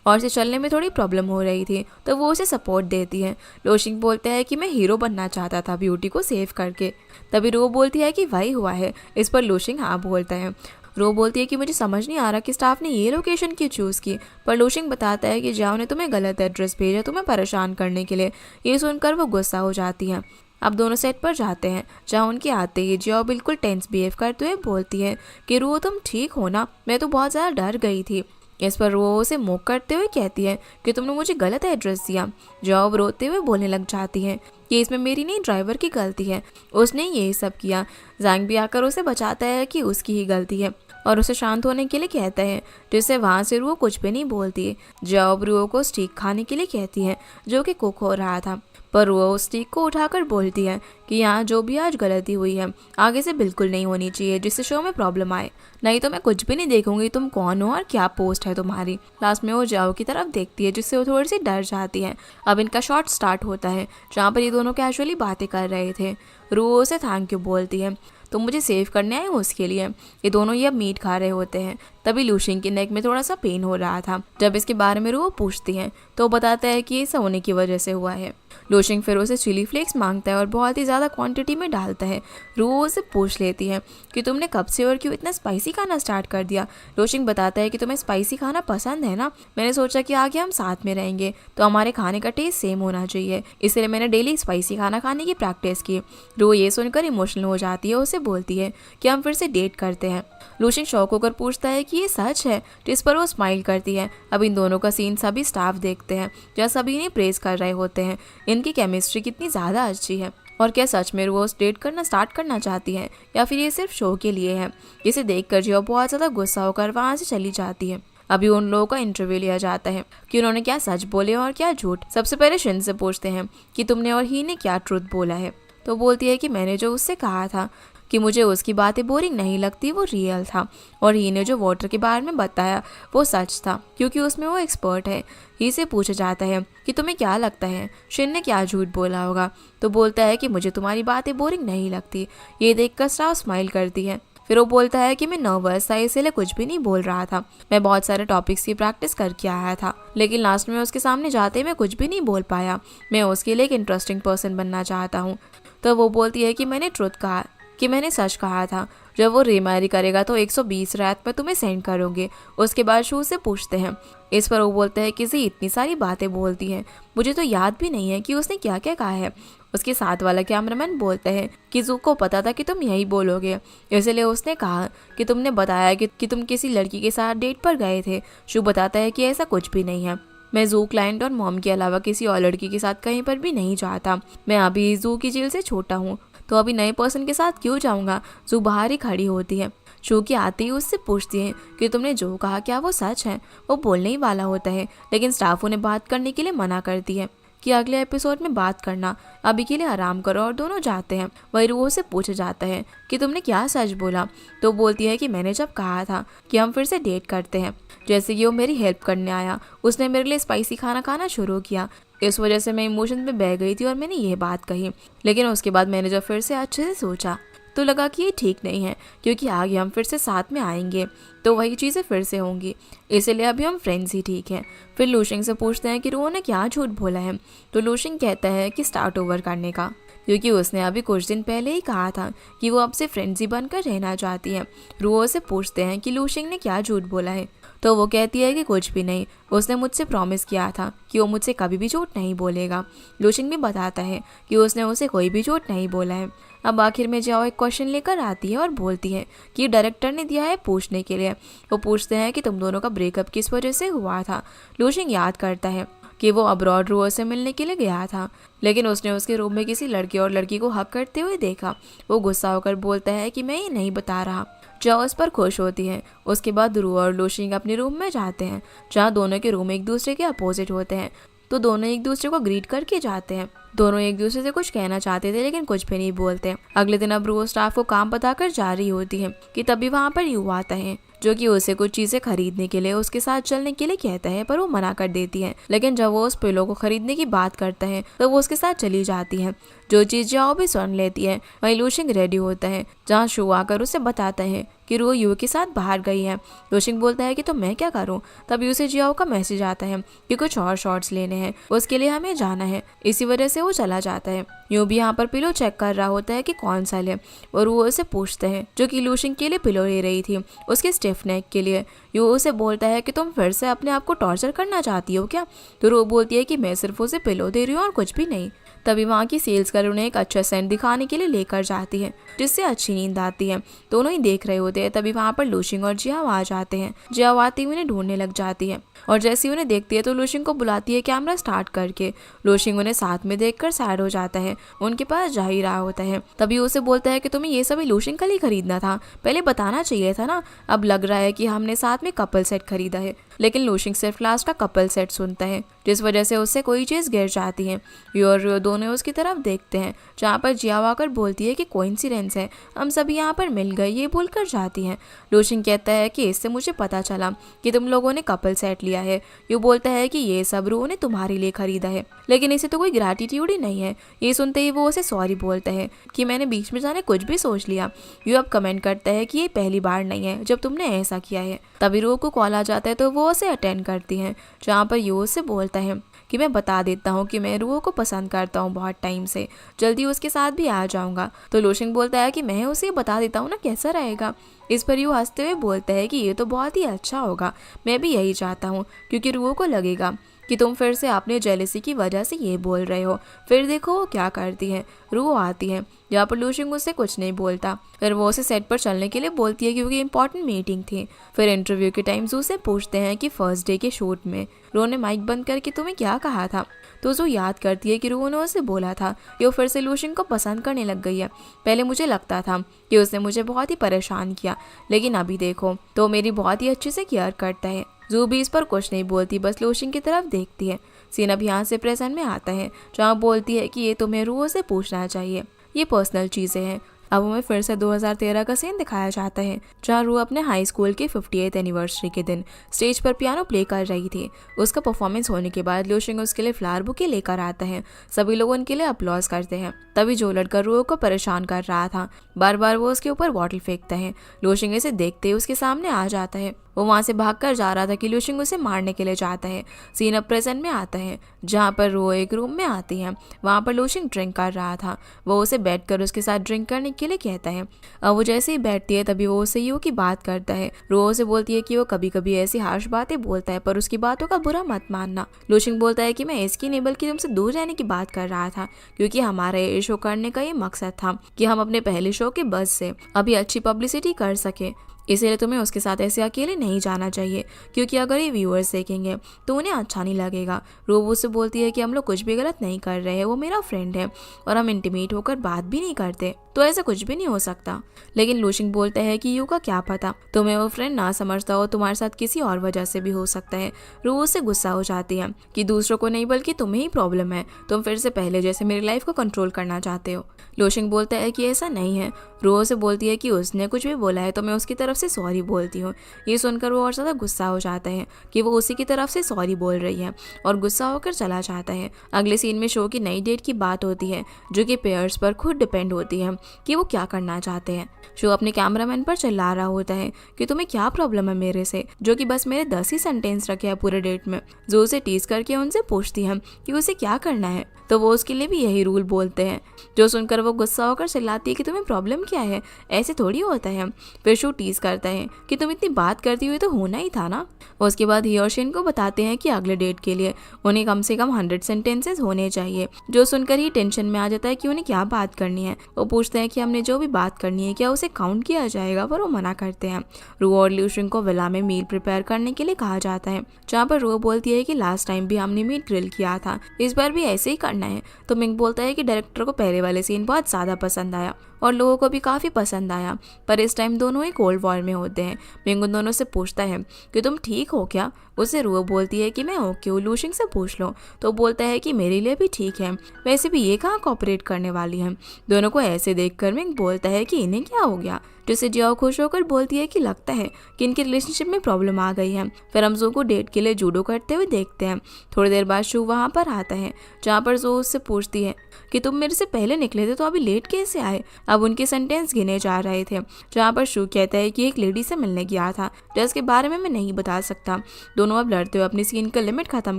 और इसे चलने में थोड़ी प्रॉब्लम हो रही थी तो वो उसे सपोर्ट देती है। लुशिंग बोलता है कि मैं हीरो बनना चाहता था ब्यूटी को सेव करके। तभी रो बोलती है कि वही हुआ है। इस पर लुशिंग हाँ बोलता है। रो बोलती है कि मुझे समझ नहीं आ रहा कि स्टाफ ने ये लोकेशन क्यों चूज़ की, पर लुशिंग बताता है कि जाओ ने तुम्हें गलत एड्रेस भेजा तुम्हें परेशान करने के लिए। ये सुनकर वो गुस्सा हो जाती है। अब दोनों सेट पर जाते हैं, जहाँ उनके आते ही जियो बिल्कुल टेंस बिहेव करते हुए बोलती है कि रो तुम ठीक हो ना, मैं तो बहुत ज़्यादा डर गई थी। इस पर वो उसे मुँह करते हुए कहती है कि तुमने मुझे गलत एड्रेस दिया। जॉब रोते हुए बोलने लग जाती है कि इसमें मेरी नहीं ड्राइवर की गलती है, उसने यही सब किया। जैंग भी आकर उसे बचाता है कि उसकी ही गलती है और उसे शांत होने के लिए कहता है, जिससे वहाँ से रुओ कुछ भी नहीं बोलती। जॉब रुओ को स्टीक खाने के लिए कहती है जो कि कुक हो रहा था, पर वो उस स्टिक को उठाकर बोलती है कि यहाँ जो भी आज गलती हुई है आगे से बिल्कुल नहीं होनी चाहिए, जिससे शो में प्रॉब्लम आए, नहीं तो मैं कुछ भी नहीं देखूंगी तुम कौन हो और क्या पोस्ट है तुम्हारी। लास्ट में वो जाओ की तरफ देखती है, जिससे वो थोड़ी सी डर जाती है। अब इनका शॉट स्टार्ट होता है जहाँ पर ये दोनों कैजुअली बातें कर रहे थे। रूओ से थैंक यू बोलती है, तुम मुझे सेव करने आए हो उसके लिए। ये दोनों ये अब मीट खा रहे होते हैं। तभी लुशिंग की नेक में थोड़ा सा पेन हो रहा था। जब इसके बारे में वो पूछती हैं तो वो बताता है कि ये सोने की वजह से हुआ है। लुशिंग फिर उसे चिली फ्लेक्स मांगता है और बहुत ही ज़्यादा क्वांटिटी में डालता है। रूओ उसे पूछ लेती है कि तुमने कब से और क्यों इतना स्पाइसी खाना स्टार्ट कर दिया। लुशिंग बताता है कि तुम्हें स्पाइसी खाना पसंद है ना, मैंने सोचा कि आगे हम साथ में रहेंगे तो हमारे खाने का टेस्ट सेम होना चाहिए, इसलिए मैंने डेली स्पाइसी खाना खाने की प्रैक्टिस की। रूओ ये सुनकर इमोशनल हो जाती है, उसे बोलती है कि हम फिर से डेट करते हैं। लुशिंग शौक होकर पूछता है कि ये सच है, जिस पर वो स्माइल करती है। अब इन दोनों का सीन सभी स्टाफ देखते हैं, जहाँ सभी ने प्रेज कर रहे होते हैं। इनकी केमिस्ट्री कितनी ज़्यादा अच्छी है। और क्या सच में रोज डेट करना स्टार्ट करना चाहती है या फिर ये सिर्फ शो के लिए है। इसे देखकर जियो बहुत ज्यादा गुस्सा होकर वहाँ से चली जाती है। अभी उन लोगों का इंटरव्यू लिया जाता है कि उन्होंने क्या सच बोले और क्या झूठ। सबसे पहले शिन से पूछते हैं कि तुमने और ही ने क्या ट्रुथ बोला है। तो बोलती है कि मैंने जो उससे कहा था कि मुझे उसकी बातें बोरिंग नहीं लगती वो रियल था, और ही ने जो वाटर के बारे में बताया वो सच था क्योंकि उसमें वो एक्सपर्ट है। ही से पूछा जाता है कि तुम्हें क्या लगता है शिन ने क्या झूठ बोला होगा। तो बोलता है कि मुझे तुम्हारी बातें बोरिंग नहीं लगती। ये देखकर स्टार स्माइल करती है। फिर वो बोलता है कि मैं नर्वस था इसीलिए कुछ भी नहीं बोल रहा था। मैं बहुत सारे टॉपिक्स की प्रैक्टिस करके आया था, लेकिन लास्ट में उसके सामने जाते मैं कुछ भी नहीं बोल पाया। मैं उसके लिए एक इंटरेस्टिंग पर्सन बनना चाहता हूँ। तो वो बोलती है कि मैंने ट्रुथ कहा, कि मैंने सच कहा था। जब वो रीमैरी करेगा तो 120 रात में तुम्हें सेंड करोगे। उसके बाद शू से पूछते हैं। इस पर वो बोलते हैं कि जी इतनी सारी बातें बोलती है, मुझे तो याद भी नहीं है कि उसने क्या क्या कहा है। उसके साथ वाला कैमरामैन बोलता है कि जू को पता था कि तुम यही बोलोगे, इसलिए उसने कहा कि तुमने बताया कि तुम किसी लड़की के साथ डेट पर गए थे। शू बताता है कि ऐसा कुछ भी नहीं है। मैं जू क्लाइंट और मॉम के अलावा किसी और लड़की के साथ कहीं पर भी नहीं जाता। मैं अभी जू की जेल से छोटा हूँ, तो अभी नए पर्सन के साथ क्यों जाऊँगा। जू बाहर ही खड़ी होती है। शू की आते ही उससे पूछती है कि तुमने जो कहा क्या वो सच है। वो बोलने ही वाला होता है, लेकिन स्टाफ उन्हें बात करने के लिए मना करती है कि अगले एपिसोड में बात करना, अभी के लिए आराम करो, और दोनों जाते हैं। वही रूह से पूछा जाता है कि तुमने क्या सच बोला। तो बोलती है कि मैंने जब कहा था कि हम फिर से डेट करते हैं, जैसे कि वो मेरी हेल्प करने आया, उसने मेरे लिए स्पाइसी खाना खाना शुरू किया, इस वजह से मैं इमोशन में बह गई थी और मैंने ये बात कही। लेकिन उसके बाद मैंने जब फिर से अच्छे से सोचा तो लगा कि ये ठीक नहीं है, क्योंकि आगे हम फिर से साथ में आएंगे तो वही चीज़ें फिर से होंगी, इसलिए अभी हम फ्रेंड्स ही ठीक हैं। फिर लूशिंग से पूछते हैं कि रूह ने क्या झूठ बोला है। तो लूशिंग कहता है कि स्टार्ट ओवर करने का, क्योंकि उसने अभी कुछ दिन पहले ही कहा था कि वो अब से फ्रेंड्स ही बनकर रहना चाहती है। रूह से पूछते हैं कि लूशिंग ने क्या झूठ बोला है। तो वो कहती है कि कुछ भी नहीं, उसने मुझसे प्रॉमिस किया था कि वो मुझसे कभी भी झूठ नहीं बोलेगा। लूशिंग भी बताता है कि उसने उसे कोई भी झूठ नहीं बोला है। अब आखिर में जाओ एक क्वेश्चन लेकर आती है और बोलती है कि डायरेक्टर ने दिया है पूछने के लिए। वो पूछते हैं कि तुम दोनों का ब्रेकअप किस वजह से हुआ था। लूशिंग याद करता है कि वो अब्रॉड रूह से मिलने के लिए गया था, लेकिन उसने उसके रूम में किसी लड़के और लड़की को हक करते हुए देखा। वो गुस्सा होकर बोलता है कि मैं ये नहीं बता रहा। जाओ इस पर खुश होती है। उसके बाद रूह और लूशिंग अपने रूम में जाते हैं, जहाँ दोनों के रूम एक दूसरे के अपोजिट होते हैं। तो दोनों एक दूसरे को ग्रीट करके जाते हैं। दोनों एक दूसरे से कुछ कहना चाहते थे लेकिन कुछ भी नहीं बोलते। अगले दिन अब रूह स्टाफ को काम बताकर जा रही होती है कि तभी वहाँ पर यू आता है, जो कि उसे कुछ चीजें खरीदने के लिए उसके साथ चलने के लिए कहता है, पर वो मना कर देती है। लेकिन जब वो उस पिलो को खरीदने की बात करता है तो वो उसके साथ चली जाती है। जो चीज जाओ भी सुन लेती है। वही लूशिंग रेडी होता है, जहाँ शू आकर उसे बताता है कि रूह यू के साथ बाहर गई है। लूशिंग बोलता है कि तो मैं क्या करूँ। तभी उसे जियाओ का मैसेज आता है कि कुछ और शॉट्स लेने हैं, उसके लिए हमें जाना है। इसी वजह से वो चला जाता है। यूं भी यहाँ पर पिलो चेक कर रहा होता है कि कौन सा ले, और वो उसे पूछते हैं, जो कि लूशिंग के लिए पिलो ले रही थी उसके स्टिफ नेक के लिए। यू उसे बोलता है कि तुम फिर से अपने आप को टॉर्चर करना चाहती हो क्या। तो वो बोलती है कि मैं सिर्फ उसे पिलो दे रही हूँ और कुछ भी नहीं। तभी वहाँ की सेल्स गर्ल उन्हें एक अच्छा सेंट दिखाने के लिए लेकर जाती है, जिससे अच्छी नींद आती है। दोनों ही देख रहे होते हैं। तभी वहाँ पर लूशिंग और जियाओ आ जाते हैं। जियाओ आती हुई उन्हें ढूंढने लग जाती है, और जैसे ही उन्हें देखती है तो लूशिंग को बुलाती है कैमरा स्टार्ट करके। लूशिंग उन्हें साथ में देखकर सैड हो जाता है, उनके पास जा ही रहा होता है। तभी उसे बोलता है कि तुम्हें ये सभी लूशिंग कल ही खरीदना था, पहले बताना चाहिए था ना। अब लग रहा है कि हमने साथ में कपल सेट खरीदा है। लेकिन लूशिंग सिर्फ लास्ट का कपल सेट सुनता है, जिस वजह से उससे कोई चीज गिर जाती है। और दोनों उसकी तरफ देखते हैं, जहाँ पर जियाओ आकर बोलती है कि कोइंसिडेंस है, हम सभी यहाँ पर मिल गए, ये भूल कर जाती हैं। लूशिंग कहता है कि इससे मुझे पता चला कि तुम लोगों ने कपल सेट लिया है। यू बोलता है कि ये सब रूह ने तुम्हारे लिए खरीदा है, लेकिन इसे तो कोई ग्रैटिट्यूड ही नहीं है। ये सुनते ही वो उसे सॉरी बोलता है कि मैंने बीच में जाने कुछ भी सोच लिया। यू अब कमेंट करता है कि ये पहली बार नहीं है जब तुमने ऐसा किया है। तभी रूह को कॉल आ जाता है, तो वो उसे अटेंड करती है, जहाँ पर यू उससे बोलता है कि मैं बता देता हूँ कि मैं रूह को पसंद करता हूँ बहुत टाइम से, जल्दी उसके साथ भी आ जाऊँगा। तो लूशिंग बोलता है कि मैं उसे बता देता हूँ ना, कैसा रहेगा। इस पर यू हंसते हुए बोलता है कि ये तो बहुत ही अच्छा होगा, मैं भी यही चाहता हूँ, क्योंकि रूह को लगेगा कि तुम फिर से अपने जेलेसी की वजह से ये बोल रहे हो। फिर देखो वो क्या करती है, रू आती है जहाँ पर लूशिंग उससे कुछ नहीं बोलता। फिर वो उसे सेट पर चलने के लिए बोलती है क्योंकि इंपॉर्टेंट मीटिंग थी। फिर इंटरव्यू के टाइम जू से पूछते हैं कि फर्स्ट डे के शूट में रो ने माइक बंद करके तुम्हें क्या कहा था, तो जो याद करती है कि रू ने उसे बोला था कि वो फिर से लूशिंग को पसंद करने लग गई है। पहले मुझे लगता था कि उसने मुझे बहुत ही परेशान किया, लेकिन अभी देखो तो मेरी बहुत ही अच्छे से केयर करता है। जू भी इस पर कुछ नहीं बोलती, बस लूशिंग की तरफ देखती है। सीन अब यहाँ से प्रेजेंट में आता है जहाँ बोलती है कि ये तुम्हें रू से पूछना चाहिए, ये पर्सनल चीज़ें हैं। अब हमें फिर से 2013 का सीन दिखाया जाता है जहाँ रू अपने हाई स्कूल के 58th एनिवर्सरी के दिन स्टेज पर पियानो प्ले कर रही थी। उसका परफॉर्मेंस होने के बाद लूशिंग उसके लिए फ्लावर बुके लेकर आता है। सभी लोग उनके लिए अपलॉज करते हैं। तभी जो लड़का रू को परेशान कर रहा था बार बार वो उसके ऊपर बॉटल फेंकता है। लूशिंग इसे देखते ही उसके सामने आ जाता है। वो वहाँ से भागकर जा रहा था कि लूशिंग उसे मारने के लिए जाता है। सीन अब प्रेजेंट में आता है जहाँ पर रो एक रूम में आती है। वहाँ पर लूशिंग ड्रिंक कर रहा था। वो उसे बैठकर उसके साथ ड्रिंक करने के लिए कहता है। अब वो जैसे ही बैठती है तभी वो उससे यू की बात करता है। रो उसे बोलती है कि वो कभी कभी ऐसी हार्श बातें बोलता है पर उसकी बातों का बुरा मत मानना। लूशिंग बोलता है कि मैं इसकी नहीं बल्कि तुमसे दूर रहने की बात कर रहा था, क्योंकि हमारा ये शो करने का ये मकसद था कि हम अपने पहले शो के बस से अभी अच्छी पब्लिसिटी कर सके। इसीलिए तुम्हें उसके साथ ऐसे अकेले नहीं जाना चाहिए, क्योंकि अगर ये व्यूअर्स देखेंगे तो उन्हें अच्छा नहीं लगेगा। रोबो से बोलती है कि हम लोग कुछ भी गलत नहीं कर रहे हैं, वो मेरा फ्रेंड है और हम इंटीमेट होकर बात भी नहीं करते, तो ऐसा कुछ भी नहीं हो सकता। लेकिन लूशिंग बोलता है कि यू का क्या पता, तुम्हें वो फ्रेंड ना समझता हो, तुम्हारे साथ किसी और वजह से भी हो सकता है। रोबो से गुस्सा हो जाती है कि दूसरों को नहीं बल्कि तुम्हें ही प्रॉब्लम है, तुम फिर से पहले जैसे मेरी लाइफ को कंट्रोल करना चाहते हो। लूशिंग बोलता है कि ऐसा नहीं है। रोबो से बोलती है कि उसने कुछ भी बोला है तो मैं उसकी तरफ से सॉरी बोलती हूँ। ये सुनकर वो और ज़्यादा गुस्सा हो जाता है कि वो उसी की तरफ से सॉरी बोल रही है और गुस्सा होकर चला जाता है। अगले सीन में शो की नई डेट की बात होती है जो कि पेयर्स पर खुद डिपेंड होती है कि वो क्या करना चाहते हैं। शो अपने कैमरामैन पर चिल्ला रहा होता है कि तुम्हें क्या प्रॉब्लम है मेरे से, जो कि बस मेरे 10 ही सेंटेंस रखे हैं पूरे डेट में। जो उसे टीज करके उनसे पूछती है कि उसे क्या करना है, तो वो उसके लिए भी यही रूल बोलते हैं। जो सुनकर वो गुस्सा होकर चिल्लाती है कि तुम्हें प्रॉब्लम क्या है, ऐसे थोड़ी होता है। फिर शो टीज करता है कि तुम इतनी बात करती हुई तो होना ही था ना। उसके बाद ही और शेन को बताते हैं कि अगले डेट के लिए उन्हें कम से कम 100 सेंटेंसेस होने चाहिए। जो सुनकर ही टेंशन में आ जाता है कि उन्हें क्या बात करनी है। वो पूछते हैं कि हमने जो भी बात करनी है क्या उसे काउंट किया जाएगा, पर वो मना करते हैं। रू और लूशिंग को विला में मील प्रिपेयर करने के लिए कहा जाता है, जहाँ पर रू बोलती है कि लास्ट टाइम भी हमने मीट ग्रिल किया था, इस बार भी ऐसे ही करना है। तो मिंग बोलता है कि डायरेक्टर को पहले वाले सीन बहुत ज़्यादा पसंद आया और लोगों को भी काफ़ी पसंद आया, पर इस टाइम दोनों ही कोल्ड वॉर में होते हैं। मिंग उन दोनों से पूछता है कि तुम ठीक हो क्या। उससे रू बोलती है कि मैं ओके हूँ, लूशिंग से पूछ लो। तो बोलता है कि मेरे लिए भी ठीक है, वैसे भी ये कहाँ कॉपरेट करने वाली है। दोनों को ऐसे देखकर मिंग बोलता है कि इन्हें क्या हो गया, जिससे जियाओ खुश होकर बोलती है कि लगता है कि इनके रिलेशनशिप में प्रॉब्लम आ गई है। फिर हम जो को डेट के लिए जूडो करते हुए देखते हैं। थोड़ी देर बाद शू वहाँ पर आता है, जहाँ पर जो उससे पूछती है कि तुम मेरे से पहले निकले थे तो अभी लेट कैसे आए। अब उनके सेंटेंस गिने जा रहे थे, जहाँ पर शू कहता है कि एक लेडी से मिलने गया था जिसके बारे में मैं नहीं बता सकता। दोनों अब लड़ते हुए अपनी सीन का लिमिट खत्म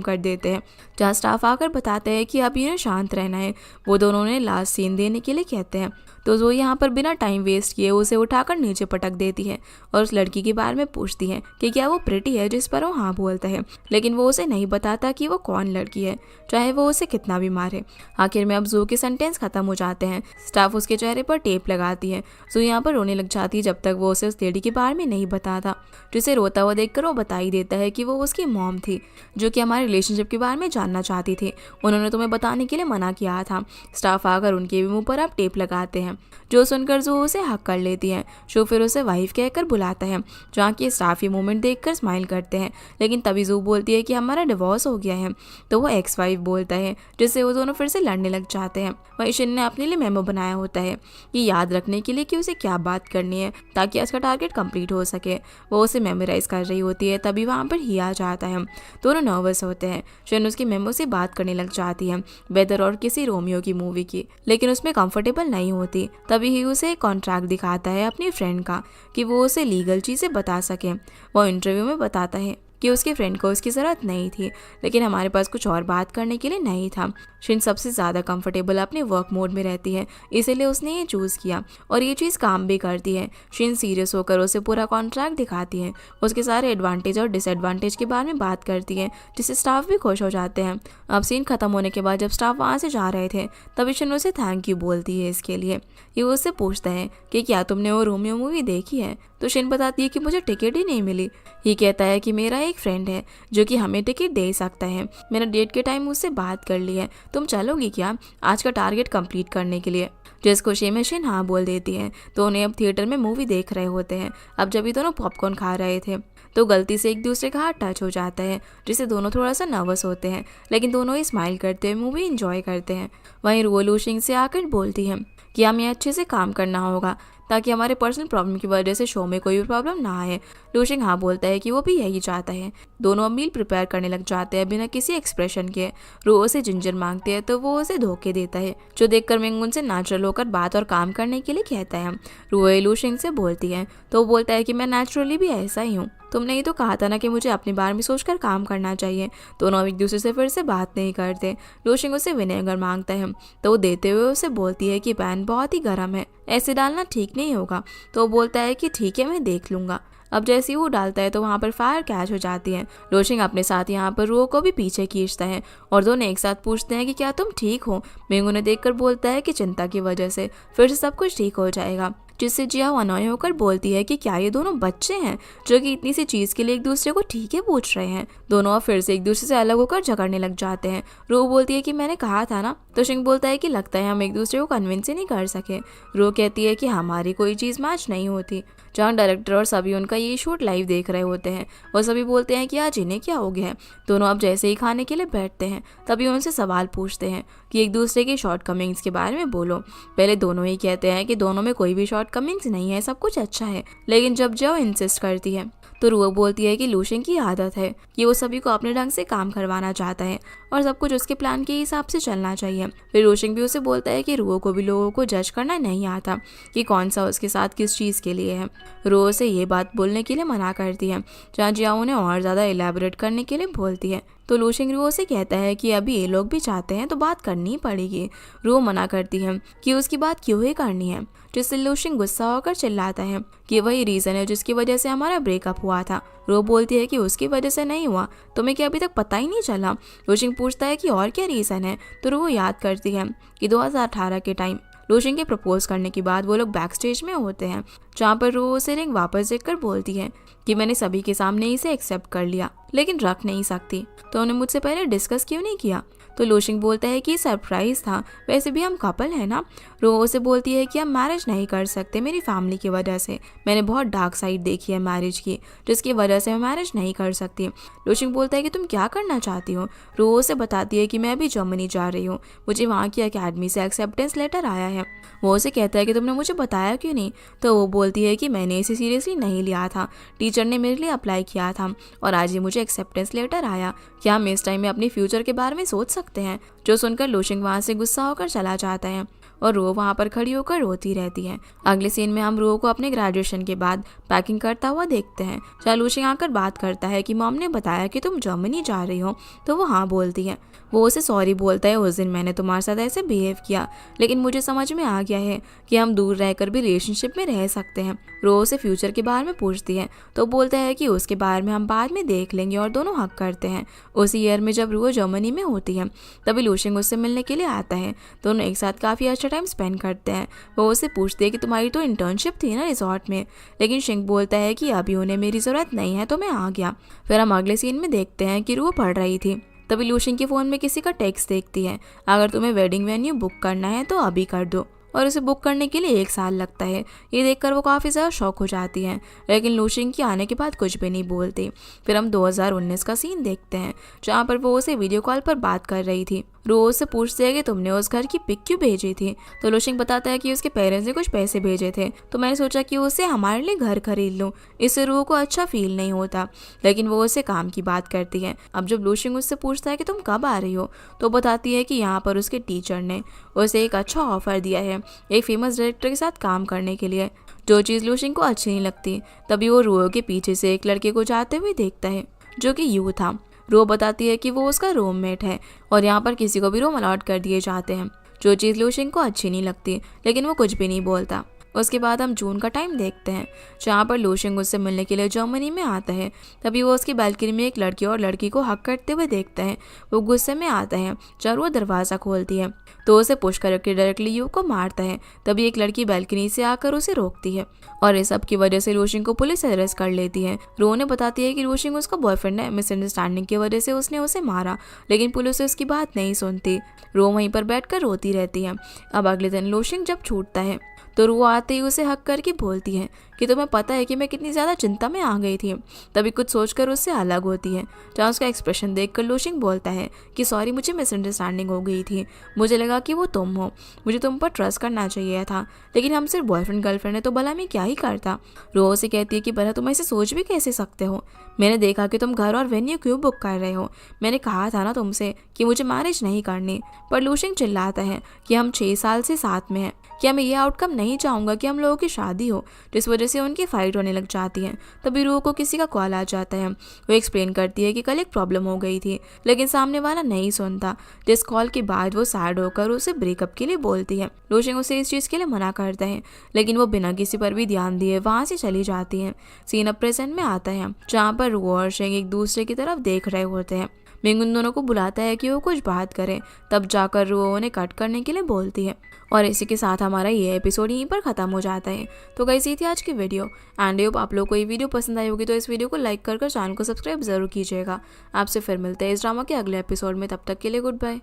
कर देते हैं, जहाँ स्टाफ आकर बताते हैं कि अब इन्हें शांत रहना है। वो दोनों ने लास्ट सीन देने के लिए कहते हैं, तो जो यहाँ पर बिना टाइम वेस्ट किए उसे उठाकर नीचे पटक देती है और उस लड़की के बारे में पूछती है कि क्या वो प्रिटी है, जिस पर वो हाँ बोलता है, लेकिन वो उसे नहीं बताता कि वो कौन लड़की है, चाहे वो उसे कितना भी मारे। आखिर में अब जू के सेंटेंस खत्म हो जाते हैं। स्टाफ उसके चेहरे पर टेप लगाती है। जू यहाँ पर रोने लग जाती है जब तक वो उसे उस लेडी के बारे में नहीं बताता। जिसे रोता हुआ देखकर वो बता ही देता है कि वो उसकी मॉम थी, जो कि हमारे रिलेशनशिप के बारे में जानना चाहती थी। उन्होंने तुम्हें बताने के लिए मना किया था। स्टाफ आकर उनके भी मुंह पर अब टेप लगाते हैं। जो सुनकर जो उसे हक कर लेती है। शो फिर उसे वाइफ कहकर बुलाता है, जहाँ की स्टाफ ये मोमेंट देखकर स्माइल करते हैं। लेकिन तभी जू बोलती है कि हमारा डिवोर्स हो गया है, तो वो एक्स वाइफ बोलता है, जिससे वो दोनों फिर से लड़ने लग जाते हैं। वहीं शिन ने अपने लिए मेमो बनाया होता है कि याद रखने के लिए कि उसे क्या बात करनी है ताकि आज का टारगेट कंप्लीट हो सके। वो उसे मेमोराइज कर रही होती है, तभी वहाँ पर ही आ जाता है। दोनों नर्वस होते हैं। शिन उसकी मेमो से बात करने लग जाती है, वेदर और किसी रोमियो की मूवी की, लेकिन उसमें कंफर्टेबल नहीं होती। तभी ही उसे एक कॉन्ट्रैक्ट दिखाता है अपनी फ्रेंड का कि वो उसे लीगल चीज़ें बता सके। वो इंटरव्यू में बताता है कि उसके फ्रेंड को उसकी ज़रूरत नहीं थी, लेकिन हमारे पास कुछ और बात करने के लिए नहीं था। शिन सबसे ज़्यादा कंफर्टेबल अपने वर्क मोड में रहती है, इसीलिए उसने ये चूज़ किया और ये चीज़ काम भी करती है। शिन सीरियस होकर उसे पूरा कॉन्ट्रैक्ट दिखाती है, उसके सारे एडवांटेज और डिसएडवांटेज के बारे में बात करती है, जिससे स्टाफ भी खुश हो जाते हैं। अब सीन खत्म होने के बाद जब स्टाफ वहाँ से जा रहे थे, तभी शिन उसे थैंक यू बोलती है इसके लिए। ये उससे पूछता है कि क्या तुमने वो रोमियो मूवी देखी है, तो शिन बताती है कि मुझे टिकट ही नहीं मिली। ये कहता है कि मेरा एक फ्रेंड है जो कि हमें टिकट दे सकता है, मैंने डेट के टाइम उससे बात कर ली है, तुम चलोगी क्या आज का टारगेट कंप्लीट करने के लिए। जिस खुशी में शिन हाँ बोल देती है। तो उन्हें अब थिएटर में मूवी देख रहे होते हैं। अब जब ये दोनों पॉपकॉर्न खा रहे थे तो गलती से एक दूसरे का हाथ टच हो जाता है, जिससे दोनों थोड़ा सा नर्वस होते हैं, लेकिन दोनों ही स्माइल करते हुए मूवी एंजॉय करते हैं। वहीं रुओ लूशिंग से आकर बोलती है कि हमें अच्छे से काम करना होगा ताकि हमारे पर्सनल प्रॉब्लम की वजह से शो में कोई भी प्रॉब्लम ना आए। लूशिंग हाँ बोलता है कि वो भी यही चाहता है। दोनों अब मील प्रिपेयर करने लग जाते हैं बिना किसी एक्सप्रेशन के। रुओ से जिंजर मांगते हैं तो वो उसे धोखे देता है, जो देखकर मिंग उनसे नेचुरल होकर बात और काम करने के लिए कहता है। रुओ लूशिंग से बोलती है तो वो बोलता है कि मैं नेचुरली भी ऐसा ही हूँ, तुमने ही तो कहा था ना कि मुझे अपने बारे में सोचकर काम करना चाहिए। दोनों अब एक दूसरे से फिर से बात नहीं करते। लूशिंग उसे विनेगर मांगता है तो वो देते हुए उसे बोलती है कि पैन बहुत ही गर्म है, ऐसे डालना ठीक नहीं होगा। तो वो बोलता है कि ठीक है मैं देख लूंगा। अब जैसे ही वो डालता है तो वहाँ पर फायर कैच हो जाती है। लूशिंग अपने साथ यहाँ पर रुओ को भी पीछे खींचता है और दोनों एक साथ पूछते हैं कि क्या तुम ठीक हो। मिंग उन्हें देखकर बोलता है कि चिंता की वजह से फिर से सब कुछ ठीक हो जाएगा, जिससे जियाओ अनॉय होकर बोलती है कि क्या ये दोनों बच्चे हैं जो कि इतनी सी चीज के लिए एक दूसरे को ठीक है पूछ रहे हैं। दोनों अब फिर से एक दूसरे से अलग होकर झगड़ने लग जाते हैं। रो बोलती है कि मैंने कहा था ना। तो शिंग बोलता है कि लगता है हम एक दूसरे को कन्विंस ही नहीं कर सके। रो कहती है कि हमारी कोई चीज मैच नहीं होती। जहाँ डायरेक्टर और सभी उनका ये शूट लाइव देख रहे होते हैं, वो सभी बोलते हैं कि आज इन्हें क्या हो गया है। दोनों अब जैसे ही खाने के लिए बैठते हैं तभी उनसे सवाल पूछते हैं कि एक दूसरे की शॉर्टकमिंग्स के बारे में बोलो। पहले दोनों ही कहते हैं कि दोनों में कोई भी शॉर्टकमिंग्स नहीं है, सब कुछ अच्छा है। लेकिन जब जाओ इंसिस्ट करती है तो रुओ बोलती है कि लूशिंग की आदत है कि वो सभी को अपने ढंग से काम करवाना चाहता है और सब कुछ उसके प्लान के हिसाब से चलना चाहिए। फिर लूशिंग भी उसे बोलता है कि रुओ को भी लोगों को जज करना नहीं आता कि कौन सा उसके साथ किस चीज़ के लिए है। रुओ से ये बात बोलने के लिए मना करती है, जहाँ जियाओ उन्हें और ज़्यादा एलैबोरेट करने के लिए बोलती है। तो लूशिंग रुओ से कहता है कि अभी ये लोग भी चाहते हैं तो बात करनी पड़ेगी। रुओ मना करती है कि उसकी बात क्यों ही करनी है, जिससे लूशिंग गुस्सा होकर चिल्लाता है कि वही रीज़न है जिसकी वजह से हमारा ब्रेकअप हुआ था। रुओ बोलती है कि उसकी वजह से नहीं हुआ, तुम्हें क्या अभी तक पता ही नहीं चला। लूशिंग पूछता है कि और क्या रीज़न है, तो रुओ याद करती है कि 2018 के टाइम लूशिंग के प्रपोज करने के बाद वो लोग बैक स्टेज में होते हैं, जहाँ पर रुओ उसे रिंग वापस देखकर बोलती है कि मैंने सभी के सामने इसे एक्सेप्ट कर लिया लेकिन रख नहीं सकती, तो उन्हें मुझसे पहले डिस्कस क्यों नहीं किया। तो लूशिंग बोलता है कि सरप्राइज था, वैसे भी हम कपल है ना। रुओ से बोलती है कि हम मैरिज नहीं कर सकते मेरी फैमिली की वजह से, मैंने बहुत डार्क साइड देखी है मैरिज की, जिसकी वजह से मैं मैरिज नहीं कर सकती। लूशिंग बोलता है कि तुम क्या करना चाहती हो। रुओ से बताती है कि मैं अभी जर्मनी जा रही हूँ, मुझे वहाँ की अकेडमी से एक्सेप्टेंस लेटर आया है। वो उसे कहता है कि तुमने मुझे बताया क्यों नहीं। तो वो बोलती है कि मैंने इसे सीरियसली नहीं लिया था, टीचर ने मेरे लिए अप्लाई किया था और आज ये मुझे एक्सेप्टेंस लेटर आया, क्या हम इस टाइम में अपने फ्यूचर के बारे में सोच सकते हैं। जो सुनकर लूशिंग वहाँ से गुस्सा होकर चला जाता है और रुओ वहाँ पर खड़ी होकर रोती रहती है। अगले सीन में हम रुओ को अपने ग्रेजुएशन के बाद पैकिंग करता हुआ देखते हैं, जहाँ लूशिंग आकर बात करता है कि मॉम ने बताया कि तुम जर्मनी जा रही हो। तो वो हाँ बोलती है। वो उसे सॉरी बोलता है, उस दिन मैंने तुम्हारे साथ ऐसे बिहेव किया, लेकिन मुझे समझ में आ गया है कि हम दूर रहकर भी रिलेशनशिप में रह सकते हैं। रुओ से फ्यूचर के बारे में पूछती है तो बोलता है कि उसके बारे में हम बाद में देख लेंगे और दोनों हक करते हैं। उसी ईयर में जब रुओ जर्मनी में होती है तभी लूशिंग उससे मिलने के लिए आता है। दोनों एक साथ काफ़ी अच्छा टाइम स्पेंड करते हैं। वो उससे पूछती है कि तुम्हारी तो इंटर्नशिप थी ना रिजॉर्ट में, लेकिन शिंग बोलता है कि अभी उन्हें मेरी ज़रूरत नहीं है तो मैं आ गया। फिर हम अगले सीन में देखते हैं कि रुओ पढ़ रही थी, तभी लूशिंग के फ़ोन में किसी का टेक्स्ट देखती है, अगर तुम्हें वेडिंग वेन्यू बुक करना है तो अभी कर दो। और उसे बुक करने के लिए 1 साल लगता है। ये देखकर वो काफ़ी ज़्यादा शॉक हो जाती हैं, लेकिन लूशिंग के आने के बाद कुछ भी नहीं बोलती। फिर हम 2019 का सीन देखते हैं, जहाँ पर वो उसे वीडियो कॉल पर बात कर रही थी। रोज से पूछते हैं कि तुमने उस घर की पिक क्यों भेजी थी। तो लूशिंग बताता है कि उसके पेरेंट्स ने कुछ पैसे भेजे थे, तो मैंने सोचा कि उसे हमारे लिए घर खरीद लूँ, इससे रूह को अच्छा फील नहीं होता। लेकिन वो उसे काम की बात करती है। अब जब लूशिंग उससे पूछता है कि तुम कब आ रही हो, तो बताती है कि यहाँ पर उसके टीचर ने उसे एक अच्छा ऑफर दिया है एक फेमस डायरेक्टर के साथ काम करने के लिए। जो चीज़ लूशिंग को अच्छी नहीं लगती, तभी वो रूह के पीछे से एक लड़के को जाते हुए देखता है जो कि यू था। रो बताती है कि वो उसका रूममेट है और यहाँ पर किसी को भी रूम अलॉट कर दिए जाते हैं, जो चीज़ लूशिंग को अच्छी नहीं लगती, लेकिन वो कुछ भी नहीं बोलता। उसके बाद हम जून का टाइम देखते हैं, जहाँ पर लूशिंग उससे मिलने के लिए जर्मनी में आता है। तभी वो उसकी बालकनी में एक लड़की और लड़की को हक करते हुए देखते हैं। वो गुस्से में आता है जब वो दरवाज़ा खोलती है तो उसे पुश करके डायरेक्टली यू को मारता है। तभी एक लड़की बालकनी से आकर उसे रोकती है और इस सब की वजह से लूशिंग को पुलिस अरेस्ट कर लेती है। रो ने बताती है कि लूशिंग उसका बॉयफ्रेंड है, मिसअंडरस्टैंडिंग की वजह से उसने उसे मारा, लेकिन पुलिस उसकी बात नहीं सुनती। रो वहीं पर बैठकर रोती रहती है। अब अगले दिन लूशिंग जब छूटता है तो रो आते ही उसे हक करके बोलती है कि तुम्हें पता है कि मैं कितनी ज़्यादा चिंता में आ गई थी। तभी कुछ सोचकर उससे अलग होती है, जहाँ उसका एक्सप्रेशन देखकर लूशिंग बोलता है कि सॉरी, मुझे मिसअंडरस्टैंडिंग हो गई थी, मुझे लगा कि वो तुम हो, मुझे तुम पर ट्रस्ट करना चाहिए था, लेकिन हम सिर्फ बॉयफ्रेंड गर्लफ्रेंड है तो भला मैं क्या ही करता। रो से कहती है कि भला तुम ऐसे सोच भी कैसे सकते हो, मैंने देखा कि तुम घर और वेन्यू क्यों बुक कर रहे हो, मैंने कहा था ना तुमसे कि मुझे मैरिज नहीं करनी। पर लूशिंग चिल्लाता है कि हम 6 साल से साथ में हैं, क्या मैं ये आउटकम नहीं चाहूँगा कि हम लोगों की शादी हो, जिस वजह से उनकी फाइट होने लग जाती है। तभी रू को किसी का कॉल आ जाता है। वो एक्सप्लेन करती है कि कल एक प्रॉब्लम हो गई थी, लेकिन सामने वाला नहीं सुनता, जिस कॉल के बाद वो सैड होकर उसे ब्रेकअप के लिए बोलती है। लूशिंग उसे इस चीज़ के लिए मना करता है, लेकिन वो बिना किसी पर भी ध्यान दिए वहाँ से चली जाती है। सीन अब प्रेजेंट में आता है, जहाँ पर रू और शेंग एक दूसरे की तरफ देख रहे होते हैं। मिंग उन दोनों को बुलाता है कि वो कुछ बात करें, तब जाकर रू उन्हें कट करने के लिए बोलती है। और इसी के साथ हमारा ये एपिसोड यहीं पर ख़त्म हो जाता है। तो गाइस, ये थी आज की वीडियो एंड होप आप लोग को ये वीडियो पसंद आई होगी, तो इस वीडियो को लाइक कर चैनल को सब्सक्राइब जरूर कीजिएगा। आपसे फिर मिलते हैं इस ड्रामा के अगले एपिसोड में, तब तक के लिए गुड बाय।